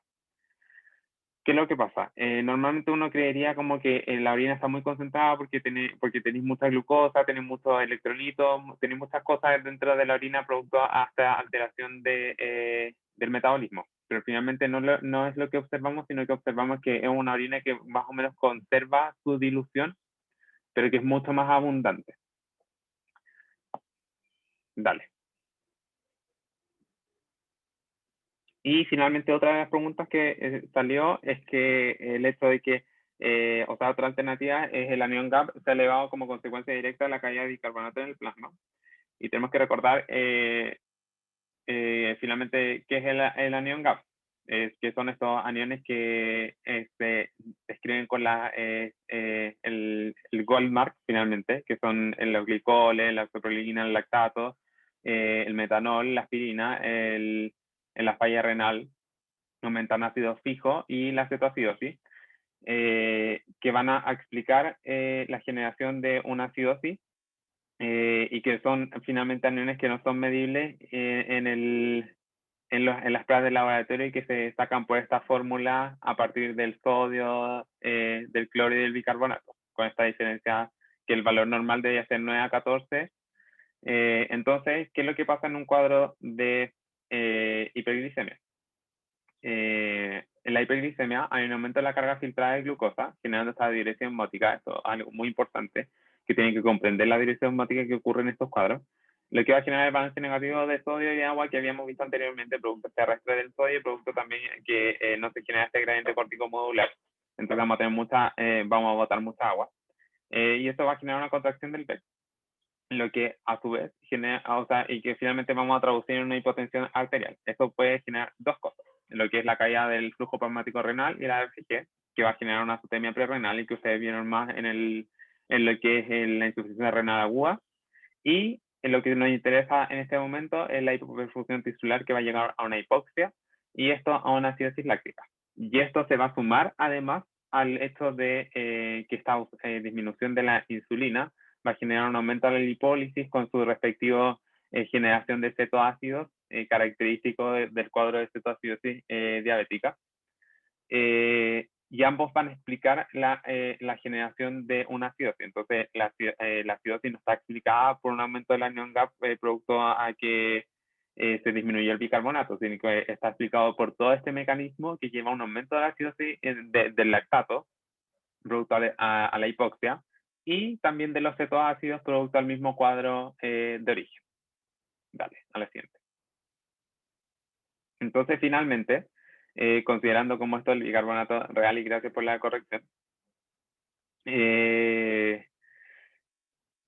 S1: ¿Qué es lo que pasa? Normalmente uno creería como que la orina está muy concentrada porque tenéis mucha glucosa, tenéis muchos electrolitos, tenéis muchas cosas dentro de la orina producto hasta alteración del metabolismo. Pero finalmente no es lo que observamos, sino que observamos que es una orina que más o menos conserva su dilución, pero que es mucho más abundante. Dale. Y finalmente otra de las preguntas que salió es que el hecho de que, o sea, otra alternativa es el anión GAP se ha elevado como consecuencia directa de la caída de bicarbonato en el plasma. Y tenemos que recordar finalmente qué es el anión GAP, que son estos aniones que se describen con el gold mark finalmente, que son los glicoles, la soprolina, el lactato, el metanol, la aspirina, la falla renal, aumentan ácido fijo y la cetoacidosis, que van a explicar la generación de una acidosis y que son finalmente aniones que no son medibles en las pruebas de laboratorio y que se sacan por esta fórmula a partir del sodio, del cloro y del bicarbonato, con esta diferencia que el valor normal debe ser 9 a 14. Entonces, ¿qué es lo que pasa en un cuadro de hiperglicemia? En la hiperglicemia hay un aumento de la carga filtrada de glucosa, generando esta diuresis osmótica. Esto es algo muy importante, que tienen que comprender la diuresis osmótica que ocurre en estos cuadros, lo que va a generar el balance negativo de sodio y de agua que habíamos visto anteriormente, producto terrestre del sodio, y producto también que no se genera este gradiente córtico modular. Entonces vamos a tener vamos a botar mucha agua. Y esto va a generar una contracción del pecho, lo que a su vez genera, y que finalmente vamos a traducir en una hipotensión arterial. Esto puede generar dos cosas, lo que es la caída del flujo plasmático renal y la BFG, que va a generar una azotemia prerrenal y que ustedes vieron más en lo que es la insuficiencia renal aguda. Y en lo que nos interesa en este momento es la hipoperfusión tisular, que va a llegar a una hipoxia y esto a una acidosis láctica. Y esto se va a sumar además al hecho de que esta disminución de la insulina va a generar un aumento de la lipólisis con su respectivo generación de cetoácidos, característico del cuadro de cetoacidosis diabética. Y ambos van a explicar la generación de una acidosis. Entonces, la acidosis no está explicada por un aumento del anión GAP producto a que se disminuyó el bicarbonato, sino que está explicado por todo este mecanismo que lleva a un aumento de la acidosis del lactato, producto a la hipoxia, y también de los cetoácidos, producto al mismo cuadro de origen. Dale, a la siguiente. Entonces, finalmente, considerando como esto el bicarbonato real, y gracias por la corrección,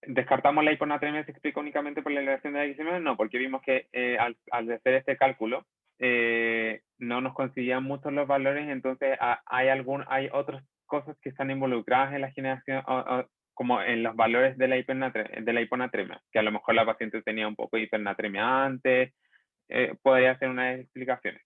S1: ¿descartamos la hiponatremia se explica únicamente por la elevación de la glicemia? No, porque vimos que al hacer este cálculo no nos coincidían muchos los valores, entonces hay otras cosas que están involucradas en la generación, como en los valores de la hiponatremia, que a lo mejor la paciente tenía un poco de hipernatremia antes, podría ser una de las explicaciones.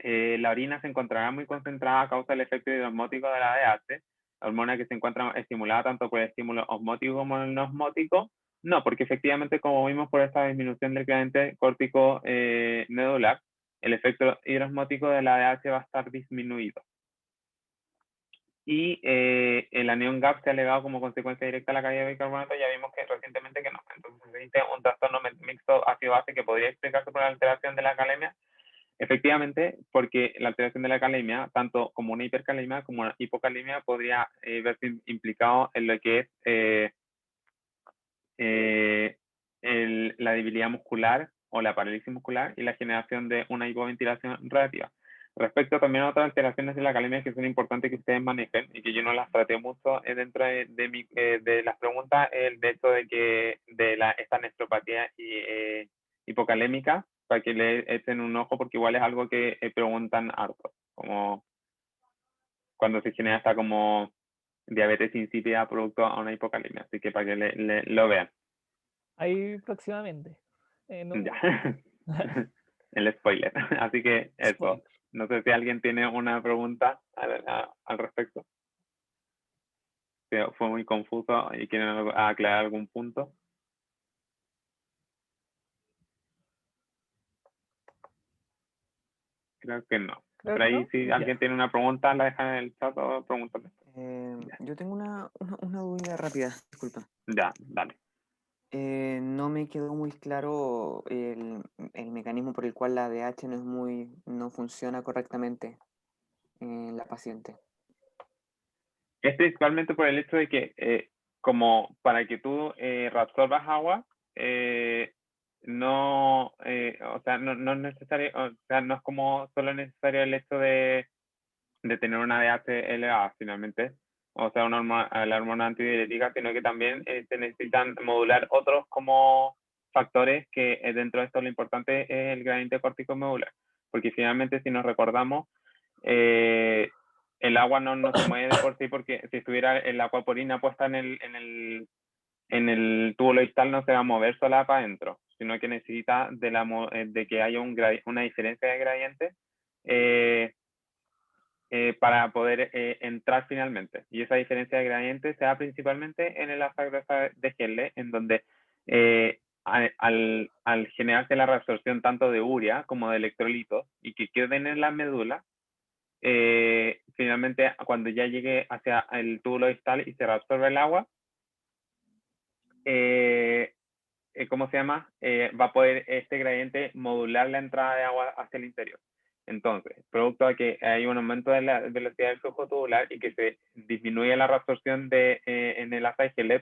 S1: La orina se encontrará muy concentrada a causa del efecto hidrosmótico de la ADH, la hormona que se encuentra estimulada tanto por el estímulo osmótico como el no osmótico. No, porque efectivamente, como vimos por esta disminución del gradiente córtico medular, el efecto hidrosmótico de la ADH va a estar disminuido. Y el anión GAP se ha alegado como consecuencia directa a la caída de bicarbonato, ya vimos que recientemente que no. Entonces existe un trastorno mixto ácido-base que podría explicarse por la alteración de la calemia. Efectivamente, porque la alteración de la calemia, tanto como una hipercalemia como una hipocalemia, podría verse implicado en lo que es la debilidad muscular o la parálisis muscular y la generación de una hipoventilación relativa. Respecto también a otras alteraciones de la calemia que son importantes que ustedes manejen y que yo no las traté mucho dentro de las preguntas, el hecho de que esta nefropatía hipocalémica, para que le echen un ojo porque igual es algo que preguntan harto, como cuando se genera esta como diabetes insípida producto a una hipocalemia, así que para que lo vean.
S2: Ahí próximamente.
S1: Ya, el spoiler, así que eso.
S2: Spoiler.
S1: No sé si alguien tiene una pregunta al respecto. Fue muy confuso y quieren aclarar algún punto. Creo que no.
S2: Creo
S1: Por
S2: que
S1: ahí
S2: no.
S1: si
S2: Ya.
S1: alguien tiene una pregunta, la dejan en el chat o pregúntame.
S5: Yo tengo una duda rápida, disculpa.
S1: Ya, dale.
S5: No me quedó muy claro el mecanismo por el cual la ADH no funciona correctamente en la paciente.
S1: Es principalmente por el hecho de que como para que tú reabsorbas agua, no es necesario, o sea, no es como solo necesario el hecho de tener una ADH elevada finalmente, o sea, la hormona antidiurética, sino que también se necesitan modular otros como factores que dentro de esto lo importante es el gradiente córtico medular, porque finalmente si nos recordamos, el agua no se mueve de por sí, porque si estuviera la aquaporina puesta en el tubo distal no se va a mover sola para adentro, sino que necesita de que haya una diferencia de gradiente para poder entrar finalmente. Y esa diferencia de gradiente se da principalmente en el asa gruesa de Henle, en donde al generarse la reabsorción tanto de urea como de electrolitos y que queden en la médula, finalmente cuando ya llegue hacia el túbulo distal y se reabsorbe el agua, ¿cómo se llama? Va a poder este gradiente modular la entrada de agua hacia el interior. Entonces, producto de que hay un aumento de la velocidad del flujo tubular y que se disminuye la reabsorción en el asa de Henle,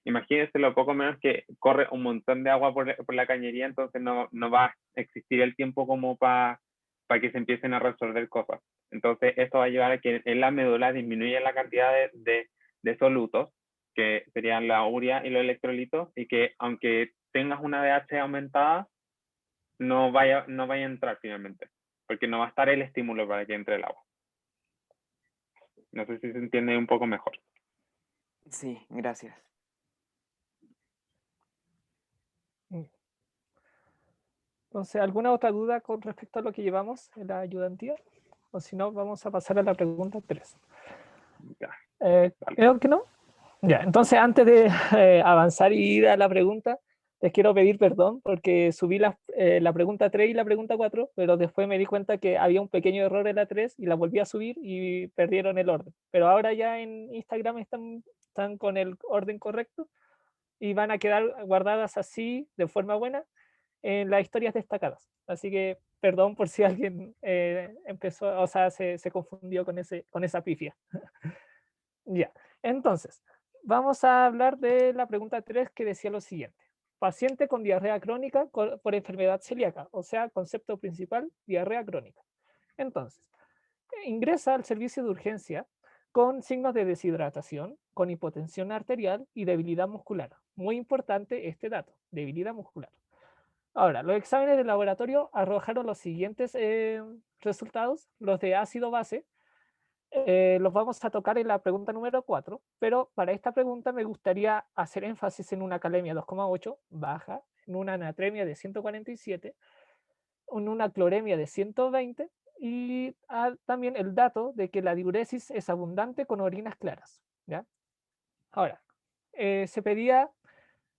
S1: imagínense lo poco menos que corre un montón de agua por la cañería, entonces no va a existir el tiempo como para que se empiecen a resolver cosas. Entonces, esto va a llevar a que en la médula disminuya la cantidad de solutos, que serían la urea y los electrolitos, y que aunque tengas una ADH aumentada, no vaya a entrar finalmente, porque no va a estar el estímulo para que entre el agua. No sé si se entiende un poco mejor.
S5: Sí, gracias.
S2: Entonces, ¿alguna otra duda con respecto a lo que llevamos en la ayudantía? O si no, vamos a pasar a la pregunta 3.
S1: Ya,
S2: Creo que no. Ya, entonces antes de avanzar y ir a la pregunta, les quiero pedir perdón porque subí la pregunta 3 y la pregunta 4, pero después me di cuenta que había un pequeño error en la 3 y la volví a subir y perdieron el orden. Pero ahora ya en Instagram están con el orden correcto y van a quedar guardadas así, de forma buena, en las historias destacadas. Así que perdón por si alguien empezó, o sea, se confundió con esa pifia. Ya, entonces, vamos a hablar de la pregunta 3 que decía lo siguiente. Paciente con diarrea crónica por enfermedad celíaca, o sea, concepto principal, diarrea crónica. Entonces, ingresa al servicio de urgencia con signos de deshidratación, con hipotensión arterial y debilidad muscular. Muy importante este dato, debilidad muscular. Ahora, los exámenes de laboratorio arrojaron los siguientes resultados, los de ácido base. Los vamos a tocar en la pregunta número 4, pero para esta pregunta me gustaría hacer énfasis en una calemia 2,8 baja, en una anatremia de 147 una cloremia de 120 y también el dato de que la diuresis es abundante con orinas claras, ¿ya? Ahora, se pedía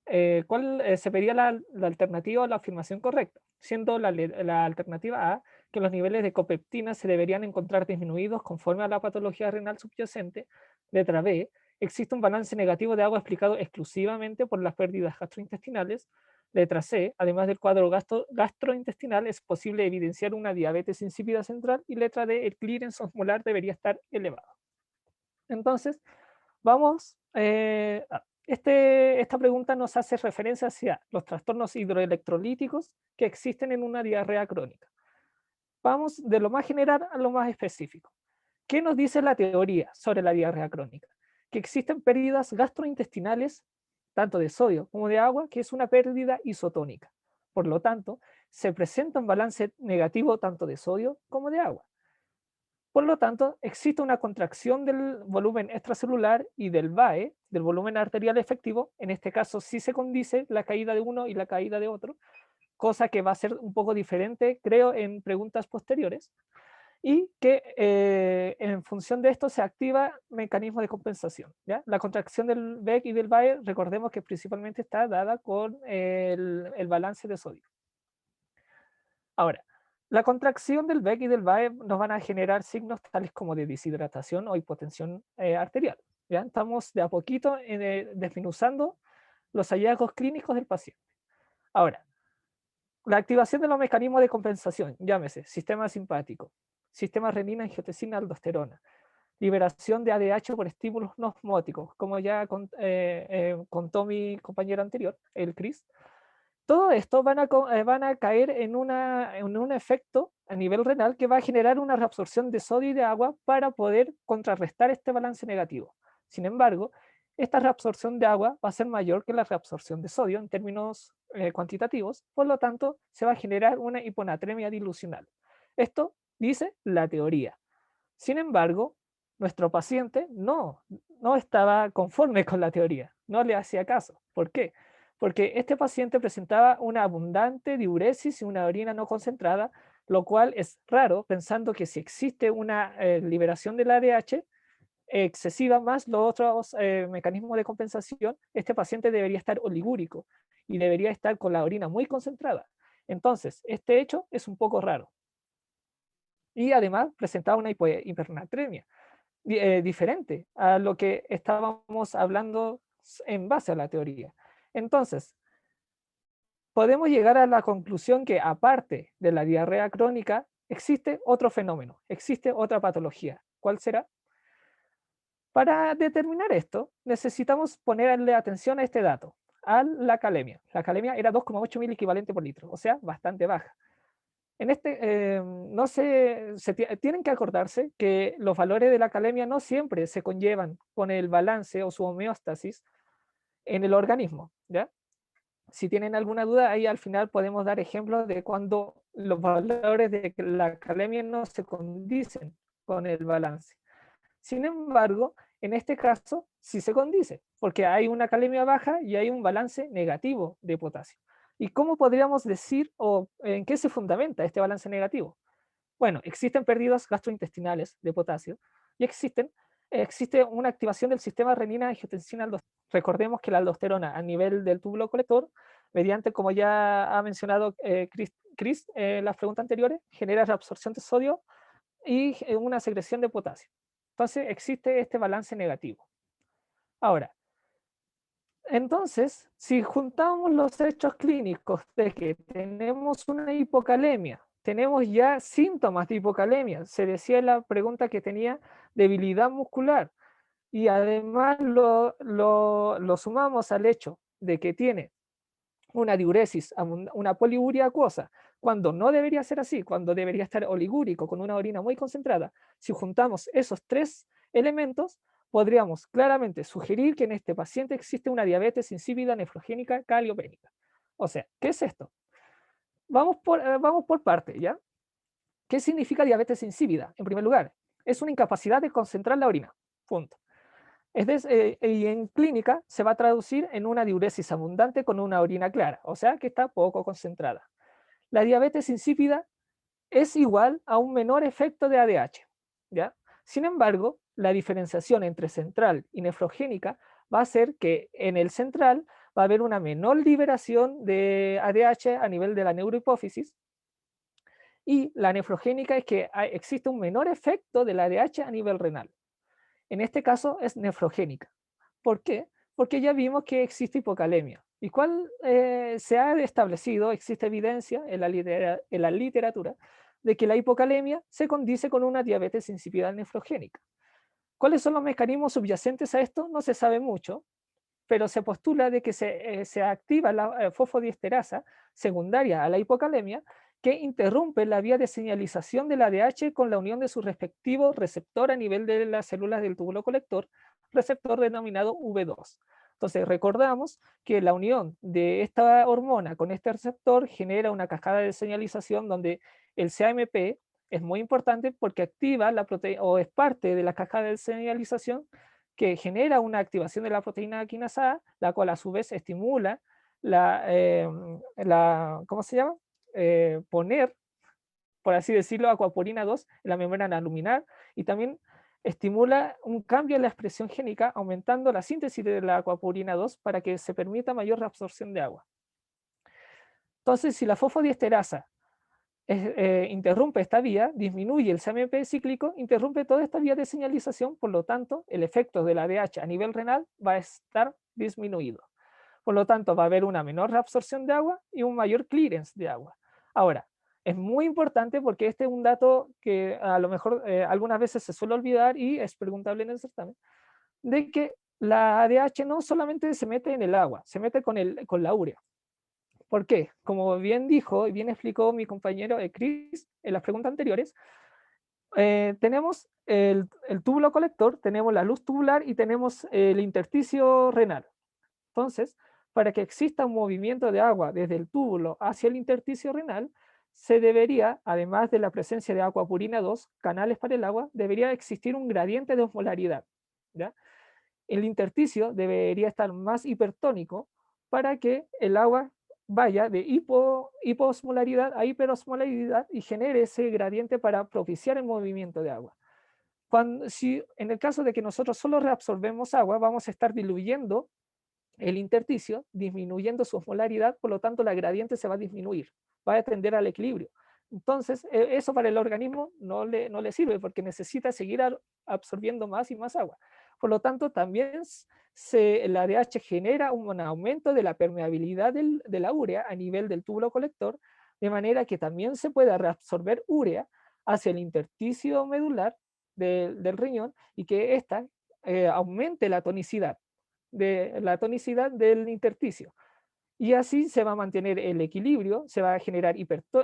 S2: la alternativa o la afirmación correcta, siendo la alternativa A que los niveles de copeptina se deberían encontrar disminuidos conforme a la patología renal subyacente. Letra B, existe un balance negativo de agua explicado exclusivamente por las pérdidas gastrointestinales. Letra C, además del cuadro gastrointestinal, es posible evidenciar una diabetes insípida central. Y letra D, el clearance osmolar debería estar elevado. Entonces, vamos, esta pregunta nos hace referencia hacia los trastornos hidroelectrolíticos que existen en una diarrea crónica. Vamos de lo más general a lo más específico. ¿Qué nos dice la teoría sobre la diarrea crónica? Que existen pérdidas gastrointestinales, tanto de sodio como de agua, que es una pérdida isotónica. Por lo tanto, se presenta un balance negativo tanto de sodio como de agua. Por lo tanto, existe una contracción del volumen extracelular y del VAE, del volumen arterial efectivo. En este caso sí se condice la caída de uno y la caída de otro, cosa que va a ser un poco diferente, creo, en preguntas posteriores. Y que en función de esto se activa mecanismo de compensación, ¿ya? La contracción del VEC y del VAE, recordemos que principalmente está dada con el balance de sodio. Ahora, la contracción del VEC y del VAE nos van a generar signos tales como de deshidratación o hipotensión arterial, ¿ya? Estamos de a poquito desmenuzando los hallazgos clínicos del paciente. Ahora, la activación de los mecanismos de compensación, llámese sistema simpático, sistema renina-angiotensina-aldosterona, liberación de ADH por estímulos no osmóticos, como ya contó mi compañero anterior, el Chris. Todo esto van a caer en un efecto a nivel renal que va a generar una reabsorción de sodio y de agua para poder contrarrestar este balance negativo. Sin embargo, esta reabsorción de agua va a ser mayor que la reabsorción de sodio en términos cuantitativos, por lo tanto, se va a generar una hiponatremia dilucional. Esto dice la teoría. Sin embargo, nuestro paciente no estaba conforme con la teoría, no le hacía caso. ¿Por qué? Porque este paciente presentaba una abundante diuresis y una orina no concentrada, lo cual es raro, pensando que si existe una liberación del ADH excesiva más los otros mecanismos de compensación, este paciente debería estar oligúrico y debería estar con la orina muy concentrada. Entonces, este hecho es un poco raro. Y además presentaba una hipernatremia diferente a lo que estábamos hablando en base a la teoría. Entonces, podemos llegar a la conclusión que aparte de la diarrea crónica, existe otro fenómeno, existe otra patología. ¿Cuál será? Para determinar esto, necesitamos ponerle atención a este dato, a la calemia. La calemia era 2,8 mil equivalente por litro, o sea, bastante baja. En tienen que acordarse que los valores de la calemia no siempre se conllevan con el balance o su homeostasis en el organismo, ¿ya? Si tienen alguna duda, ahí al final podemos dar ejemplos de cuando los valores de la calemia no se condicen con el balance. Sin embargo, en este caso sí se condice, porque hay una calemia baja y hay un balance negativo de potasio. ¿Y cómo podríamos decir o en qué se fundamenta este balance negativo? Bueno, existen pérdidas gastrointestinales de potasio y existe una activación del sistema renina-angiotensina-aldosterona. Recordemos que la aldosterona a nivel del túbulo colector, mediante, como ya ha mencionado Chris en las preguntas anteriores, genera reabsorción de sodio y una secreción de potasio. Entonces existe este balance negativo. Ahora, entonces, si juntamos los hechos clínicos de que tenemos una hipocalemia, tenemos ya síntomas de hipocalemia, se decía en la pregunta que tenía debilidad muscular, y además lo sumamos al hecho de que tiene una diuresis, una poliuria acuosa, cuando no debería ser así, cuando debería estar oligúrico con una orina muy concentrada. Si juntamos esos tres elementos, podríamos claramente sugerir que en este paciente existe una diabetes insípida nefrogénica caliopénica. O sea, ¿qué es esto? Vamos por parte, ¿ya? ¿Qué significa diabetes insípida? En primer lugar, es una incapacidad de concentrar la orina, punto. Y en clínica se va a traducir en una diuresis abundante con una orina clara, o sea que está poco concentrada. la diabetes insípida es igual a un menor efecto de ADH, ¿ya? Sin embargo, la diferenciación entre central y nefrogénica va a ser que en el central va a haber una menor liberación de ADH a nivel de la neurohipófisis, y la nefrogénica es que existe un menor efecto del ADH a nivel renal. En este caso es nefrogénica. ¿Por qué? Porque ya vimos que existe hipocalemia. ¿Y cuál se ha establecido? Existe evidencia en la literatura de que la hipocalemia se condice con una diabetes insípida nefrogénica. ¿Cuáles son los mecanismos subyacentes a esto? No se sabe mucho, pero se postula de que se activa la fosfodiesterasa secundaria a la hipocalemia, que interrumpe la vía de señalización del ADH con la unión de su respectivo receptor a nivel de las células del túbulo colector, receptor denominado V2. Entonces recordamos que la unión de esta hormona con este receptor genera una cascada de señalización donde el CAMP es muy importante porque activa la proteína, o es parte de la cascada de señalización que genera una activación de la proteína quinasa A, la cual a su vez estimula ¿cómo se llama? Poner, por así decirlo, acuaporina 2 en la membrana luminar, y también estimula un cambio en la expresión génica, aumentando la síntesis de la acuaporina 2 para que se permita mayor reabsorción de agua. Entonces, si la fosfodiesterasa interrumpe esta vía, disminuye el CAMP cíclico, interrumpe toda esta vía de señalización, por lo tanto, el efecto del ADH a nivel renal va a estar disminuido. Por lo tanto, va a haber una menor reabsorción de agua y un mayor clearance de agua. Ahora, es muy importante porque este es un dato que a lo mejor algunas veces se suele olvidar y es preguntable en el certamen, de que la ADH no solamente se mete en el agua, se mete con la urea. ¿Por qué? Como bien dijo y bien explicó mi compañero Chris en las preguntas anteriores, tenemos el túbulo colector, tenemos la luz tubular y tenemos el intersticio renal. Entonces, para que exista un movimiento de agua desde el túbulo hacia el intersticio renal, se debería, además de la presencia de acuapurina 2, canales para el agua, debería existir un gradiente de osmolaridad, ¿ya? El intersticio debería estar más hipertónico para que el agua vaya de hiposmolaridad a hiperosmolaridad y genere ese gradiente para propiciar el movimiento de agua. Si en el caso de que nosotros solo reabsorbemos agua, vamos a estar diluyendo el intersticio, disminuyendo su osmolaridad, por lo tanto la gradiente se va a disminuir, va a tender al equilibrio. Entonces, eso para el organismo no le sirve porque necesita seguir absorbiendo más y más agua. Por lo tanto, también el ADH genera un aumento de la permeabilidad de la urea a nivel del túbulo colector, de manera que también se pueda reabsorber urea hacia el intersticio medular del riñón y que ésta aumente la tonicidad del intersticio. Y así se va a mantener el equilibrio, se va a generar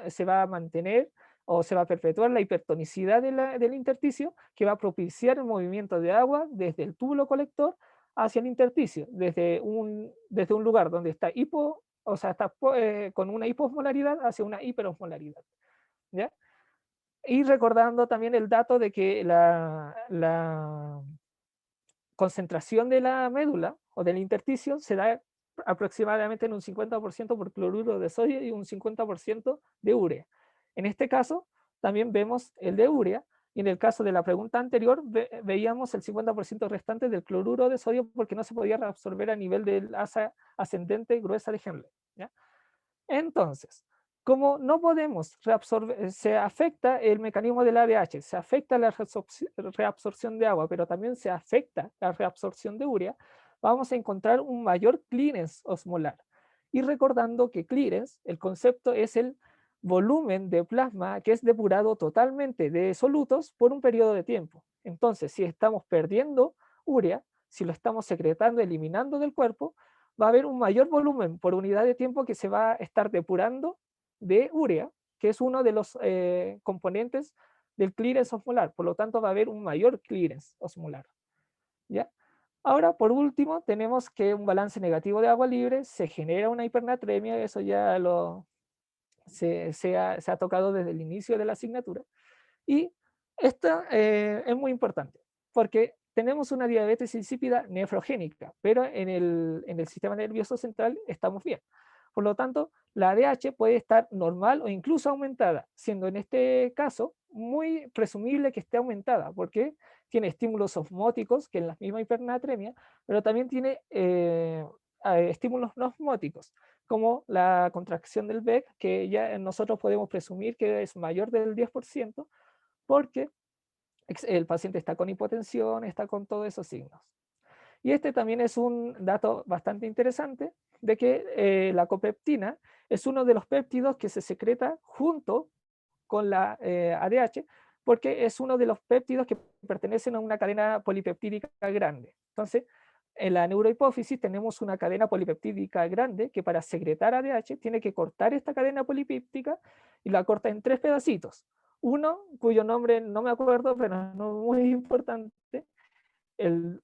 S2: se va a mantener o se va a perpetuar la hipertonicidad del intersticio, que va a propiciar el movimiento de agua desde el túbulo colector hacia el intersticio, desde un lugar donde está está con una hiposmolaridad hacia una hiperosmolaridad, ¿ya? Y recordando también el dato de que la concentración de la médula o del intersticio se da aproximadamente en un 50% por cloruro de sodio y un 50% de urea. En este caso, también vemos el de urea, y en el caso de la pregunta anterior, veíamos el 50% restante del cloruro de sodio porque no se podía reabsorber a nivel del asa ascendente gruesa de Henle, ¿ya? Entonces, como no podemos reabsorber, se afecta el mecanismo del ADH, se afecta la reabsorción de agua, pero también se afecta la reabsorción de urea, vamos a encontrar un mayor clearance osmolar. Y recordando que clearance, el concepto es el volumen de plasma que es depurado totalmente de solutos por un periodo de tiempo. Entonces, si estamos perdiendo urea, si lo estamos secretando, eliminando del cuerpo, va a haber un mayor volumen por unidad de tiempo que se va a estar depurando de urea, que es uno de los componentes del clearance osmolar. Por lo tanto, va a haber un mayor clearance osmolar, ¿ya? Ahora, por último, tenemos que un balance negativo de agua libre, se genera una hipernatremia, eso ya se ha tocado desde el inicio de la asignatura. Y esto es muy importante, porque tenemos una diabetes insípida nefrogénica, pero en el sistema nervioso central estamos bien. Por lo tanto, la ADH puede estar normal o incluso aumentada, siendo en este caso muy presumible que esté aumentada, porque tiene estímulos osmóticos, que es la misma hipernatremia, pero también tiene estímulos no osmóticos, como la contracción del BEC, que ya nosotros podemos presumir que es mayor del 10%, porque el paciente está con hipotensión, está con todos esos signos. Y este también es un dato bastante interesante, de que la copeptina es uno de los péptidos que se secreta junto con la ADH, porque es uno de los péptidos que pertenecen a una cadena polipeptídica grande. Entonces, en la neurohipófisis tenemos una cadena polipeptídica grande que para secretar ADH tiene que cortar esta cadena polipéptica y la corta en 3 pedacitos. Uno, cuyo nombre no me acuerdo, pero no muy importante,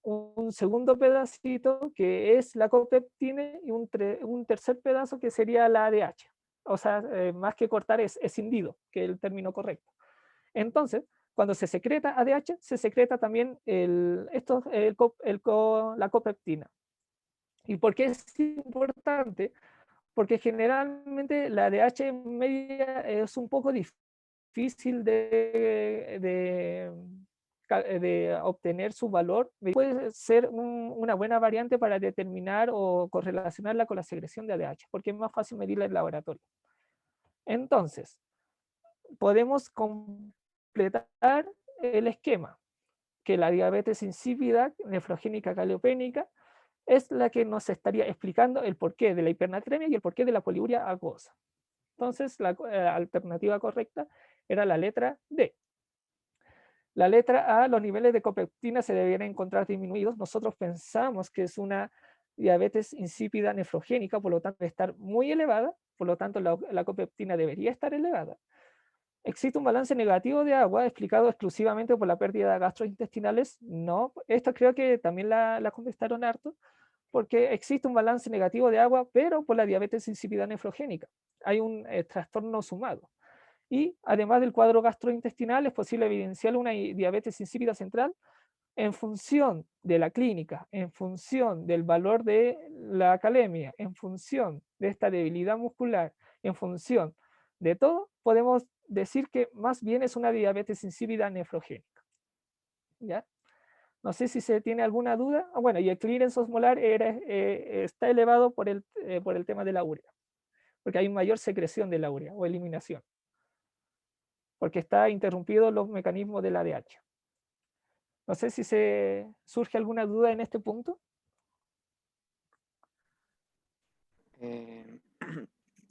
S2: un segundo pedacito que es la copeptina y un tercer pedazo que sería la ADH. O sea, más que cortar es escindido, que es el término correcto. Entonces, cuando se secreta ADH, se secreta también la copeptina. ¿Y por qué es importante? Porque generalmente la ADH media es un poco difícil de obtener su valor. Puede ser una buena variante para determinar o correlacionarla con la secreción de ADH, porque es más fácil medirla en laboratorio. Entonces, podemos completar el esquema, que la diabetes insípida nefrogénica caliopénica es la que nos estaría explicando el porqué de la hipernatremia y el porqué de la poliuria acuosa. Entonces, la alternativa correcta era la letra D. La letra A, los niveles de copeptina se deberían encontrar disminuidos. Nosotros pensamos que es una diabetes insípida nefrogénica, por lo tanto debe estar muy elevada, por lo tanto la copeptina debería estar elevada. ¿Existe un balance negativo de agua explicado exclusivamente por la pérdida de gastrointestinales? No, esto creo que también la contestaron harto, porque existe un balance negativo de agua, pero por la diabetes insípida nefrogénica. Hay un trastorno sumado. Y además del cuadro gastrointestinal, es posible evidenciar una diabetes insípida central en función de la clínica, en función del valor de la calemia, en función de esta debilidad muscular, en función de todo, podemos decir que más bien es una diabetes insípida nefrogénica. ¿Ya? No sé si se tiene alguna duda. Bueno, y el clearance osmolar está elevado por el tema de la urea, porque hay mayor secreción de la urea o eliminación, porque está interrumpido los mecanismos del ADH. No sé si surge alguna duda en este punto.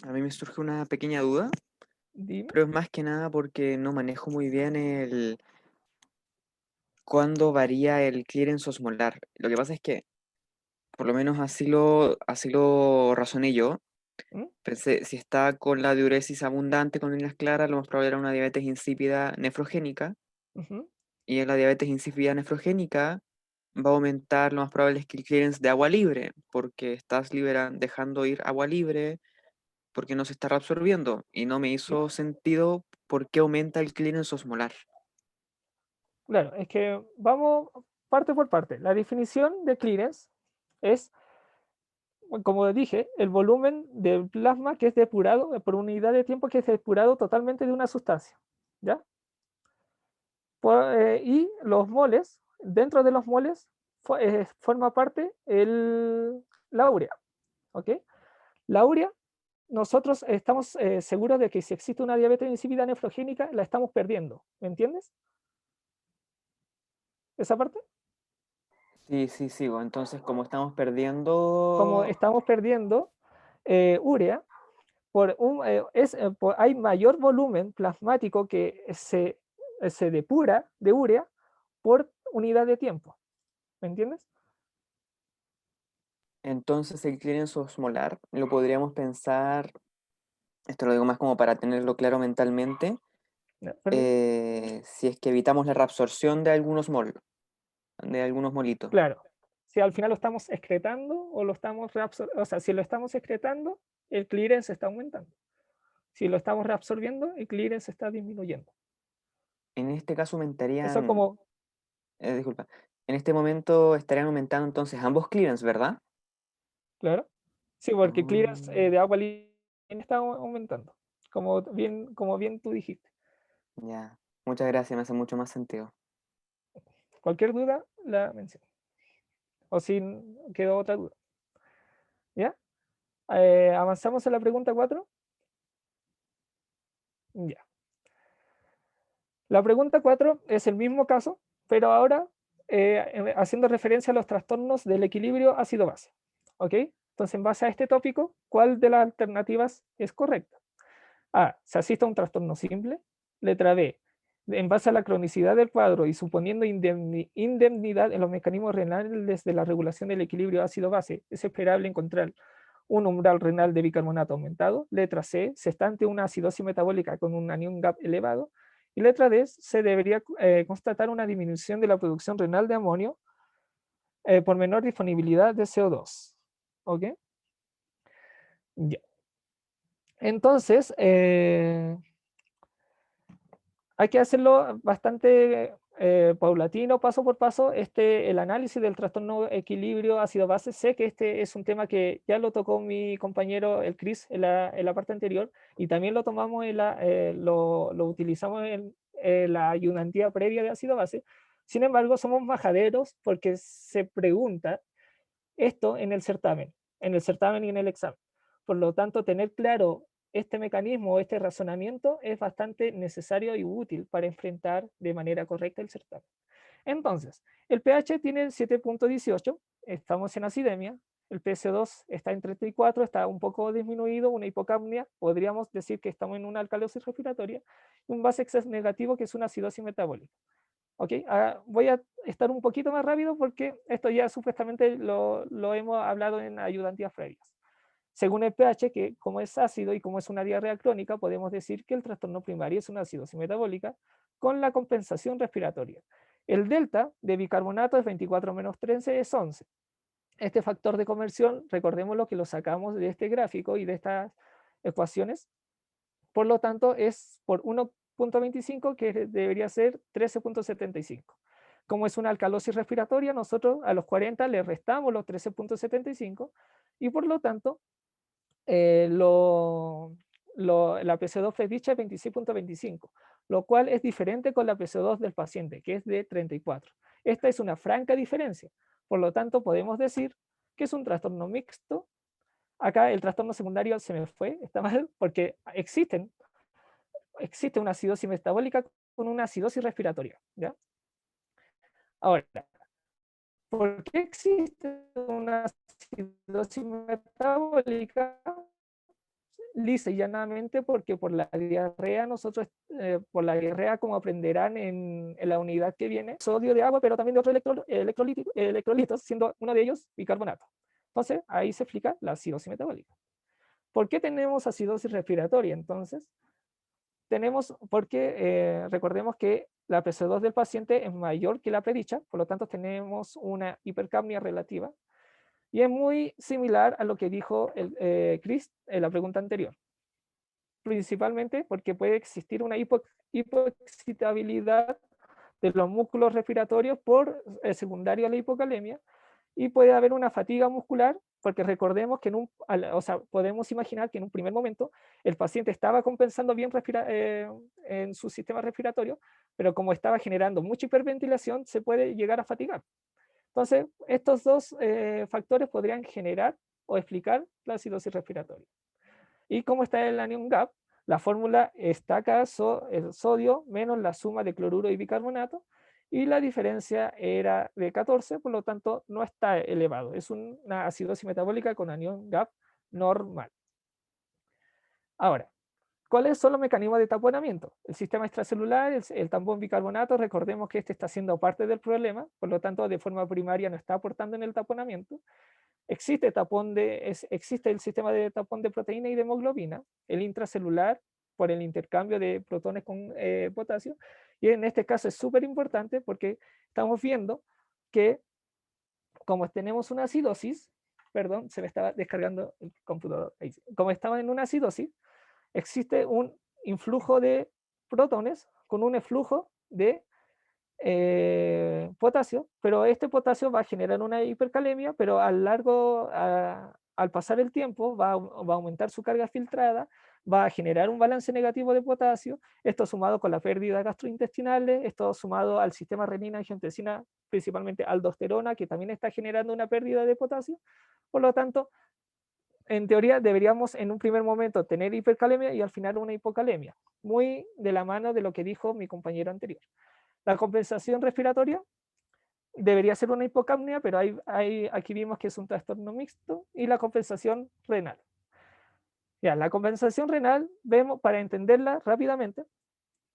S5: A mí me surge una pequeña duda,
S2: Dime.
S5: pero es más que nada porque no manejo muy bien el cuándo varía el clearance osmolar. Lo que pasa es que, por lo menos así lo razoné yo.
S2: ¿Mm?
S5: Pensé, si está con la diuresis abundante con líneas claras, lo más probable era una diabetes insípida nefrogénica.
S2: Ujú.
S5: Y en la diabetes insípida nefrogénica va a aumentar, lo más probable es que el clearance de agua libre, porque estás dejando ir agua libre, porque no se está reabsorbiendo. Y no me hizo sentido por qué aumenta el clearance osmolar.
S2: Claro, es que vamos parte por parte. La definición de clearance es, como dije, el volumen del plasma que es depurado por unidad de tiempo que es depurado totalmente de una sustancia. ¿Ya? Y los moles, dentro de los moles forma parte la urea. ¿Ok? La urea, nosotros estamos seguros de que si existe una diabetes insípida nefrogénica, la estamos perdiendo. ¿Me entiendes? ¿Esa parte?
S5: Sí, sí, sigo. Entonces, como estamos
S2: Como
S5: perdiendo...
S2: estamos perdiendo urea, hay mayor volumen plasmático que se depura de urea por unidad de tiempo. ¿Me entiendes?
S5: Entonces, el clearance osmolar lo podríamos pensar, esto lo digo más como para tenerlo claro mentalmente,
S2: No, perdón.
S5: si es que evitamos la reabsorción de algunos molitos.
S2: Claro. Si al final lo estamos excretando o lo estamos reabsorbiendo, o sea, si lo estamos excretando, el clearance está aumentando. Si lo estamos reabsorbiendo, el clearance está disminuyendo.
S5: En este caso
S2: Eso
S5: aumentarían,
S2: como,
S5: disculpa, en este momento estarían aumentando entonces ambos clearance, ¿verdad?
S2: claro. Sí, porque el clearance
S5: Ah,
S2: de agua libre está aumentando, como bien tú dijiste.
S5: ya. Muchas gracias, me hace mucho más sentido.
S2: Cualquier duda, la menciono. O si quedó otra duda. ¿Ya? ¿Avanzamos a la pregunta 4? Ya. La pregunta 4 es el mismo caso, pero ahora haciendo referencia a los trastornos del equilibrio ácido-base. ¿Ok? Entonces, en base a este tópico, ¿cuál de las alternativas es correcta? A. Se asiste a un trastorno simple. Letra B. En base a la cronicidad del cuadro y suponiendo indemnidad en los mecanismos renales de la regulación del equilibrio ácido-base, es esperable encontrar un umbral renal de bicarbonato aumentado. Letra C. Se está ante una acidosis metabólica con un anión GAP elevado. Y letra D. Se debería constatar una disminución de la producción renal de amonio por menor disponibilidad de CO2. ¿Ok? Ya. Entonces, hay que hacerlo bastante paulatino, paso por paso. El análisis del trastorno equilibrio ácido-base, sé que este es un tema que ya lo tocó mi compañero, el Chris, en la parte anterior, y también lo tomamos, lo utilizamos en la ayudantía previa de ácido-base. Sin embargo, somos majaderos porque se pregunta esto en el certamen y en el examen. Por lo tanto, tener claro este mecanismo, este razonamiento es bastante necesario y útil para enfrentar de manera correcta el certamen. Entonces, el pH tiene 7.18, estamos en acidemia, el pH2 está en 34, está un poco disminuido, una hipocapnia, podríamos decir que estamos en una alcalosis respiratoria, y un base excess negativo que es una acidosis metabólica. ¿Ok? Voy a estar un poquito más rápido porque esto ya supuestamente lo hemos hablado en ayudantías previas. Según el pH, que como es ácido y como es una diarrea crónica, podemos decir que el trastorno primario es una acidosis metabólica con la compensación respiratoria. El delta de bicarbonato es 24 menos 13, es 11. Este factor de conversión, recordemos que lo sacamos de este gráfico y de estas ecuaciones. Por lo tanto, es por 1.25 que debería ser 13.75. Como es una alcalosis respiratoria, nosotros a los 40 le restamos los 13.75 y por lo tanto la PC2 predicha es 26.25, lo cual es diferente con la PC2 del paciente, que es de 34. Esta es una franca diferencia. Por lo tanto, podemos decir que es un trastorno mixto. Acá el trastorno secundario se me fue, está mal, porque existe una acidosis metabólica con una acidosis respiratoria. ¿Ya? Ahora, ¿por qué existe una acidosis metabólica? Lisa y llanamente porque por la diarrea, por la diarrea, como aprenderán en la unidad que viene, sodio de agua, pero también de otros electrolitos, siendo uno de ellos bicarbonato. Entonces, ahí se explica la acidosis metabólica. ¿Por qué tenemos acidosis respiratoria? Entonces, porque recordemos que la PC2 del paciente es mayor que la predicha, por lo tanto tenemos una hipercapnia relativa, y es muy similar a lo que dijo Chris en la pregunta anterior. Principalmente porque puede existir una hipoexcitabilidad de los músculos respiratorios por secundario a la hipocalemia, y puede haber una fatiga muscular, porque recordemos que podemos imaginar que en un primer momento el paciente estaba compensando bien en su sistema respiratorio, pero como estaba generando mucha hiperventilación, se puede llegar a fatigar. Entonces, estos dos factores podrían generar o explicar la acidosis respiratoria. Y como está el anion gap, la fórmula está acá, el sodio menos la suma de cloruro y bicarbonato, y la diferencia era de 14, por lo tanto no está elevado. Es una acidosis metabólica con anion gap normal. Ahora, ¿cuáles son los mecanismos de taponamiento? El sistema extracelular, el tampón bicarbonato, recordemos que este está siendo parte del problema, por lo tanto de forma primaria no está aportando en el taponamiento. Existe el sistema de tapón de proteína y de hemoglobina, el intracelular por el intercambio de protones con potasio, y en este caso es súper importante porque estamos viendo que como tenemos una acidosis, perdón, se me estaba descargando el computador, como estaba en una acidosis, existe un influjo de protones con un eflujo de potasio, pero este potasio va a generar una hipercalemia, pero a al pasar el tiempo va a aumentar su carga filtrada, va a generar un balance negativo de potasio, esto sumado con la pérdida gastrointestinal, esto sumado al sistema renina-angiotensina, principalmente aldosterona, que también está generando una pérdida de potasio. Por lo tanto, en teoría deberíamos en un primer momento tener hipercalemia y al final una hipocalemia, muy de la mano de lo que dijo mi compañero anterior. La compensación respiratoria debería ser una hipocapnia, pero aquí vimos que es un trastorno mixto, y la compensación renal. Ya, la compensación renal, vemos, para entenderla rápidamente,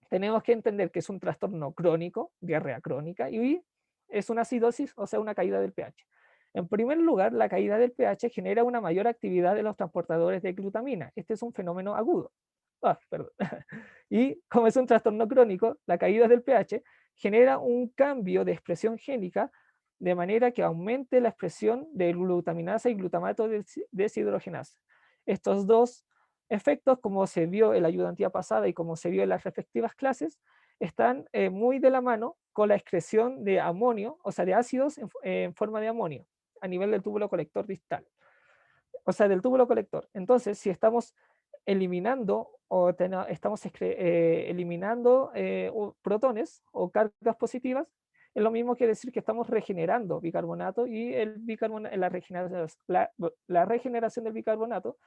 S2: tenemos que entender que es un trastorno crónico, diarrea crónica, y es una acidosis, o sea, una caída del pH. En primer lugar, la caída del pH genera una mayor actividad de los transportadores de glutamina. Este es un fenómeno agudo. Perdón. Y como es un trastorno crónico, la caída del pH genera un cambio de expresión génica de manera que aumente la expresión de glutaminasa y glutamato deshidrogenasa. Estos dos efectos, como se vio en la ayudantía pasada y como se vio en las respectivas clases, están muy de la mano con la excreción de amonio, o sea, de ácidos en forma de amonio, a nivel del túbulo colector distal, o sea, del túbulo colector. Entonces, si estamos eliminando o estamos eliminando protones o cargas positivas, es lo mismo que decir que estamos regenerando bicarbonato, y la regeneración del bicarbonato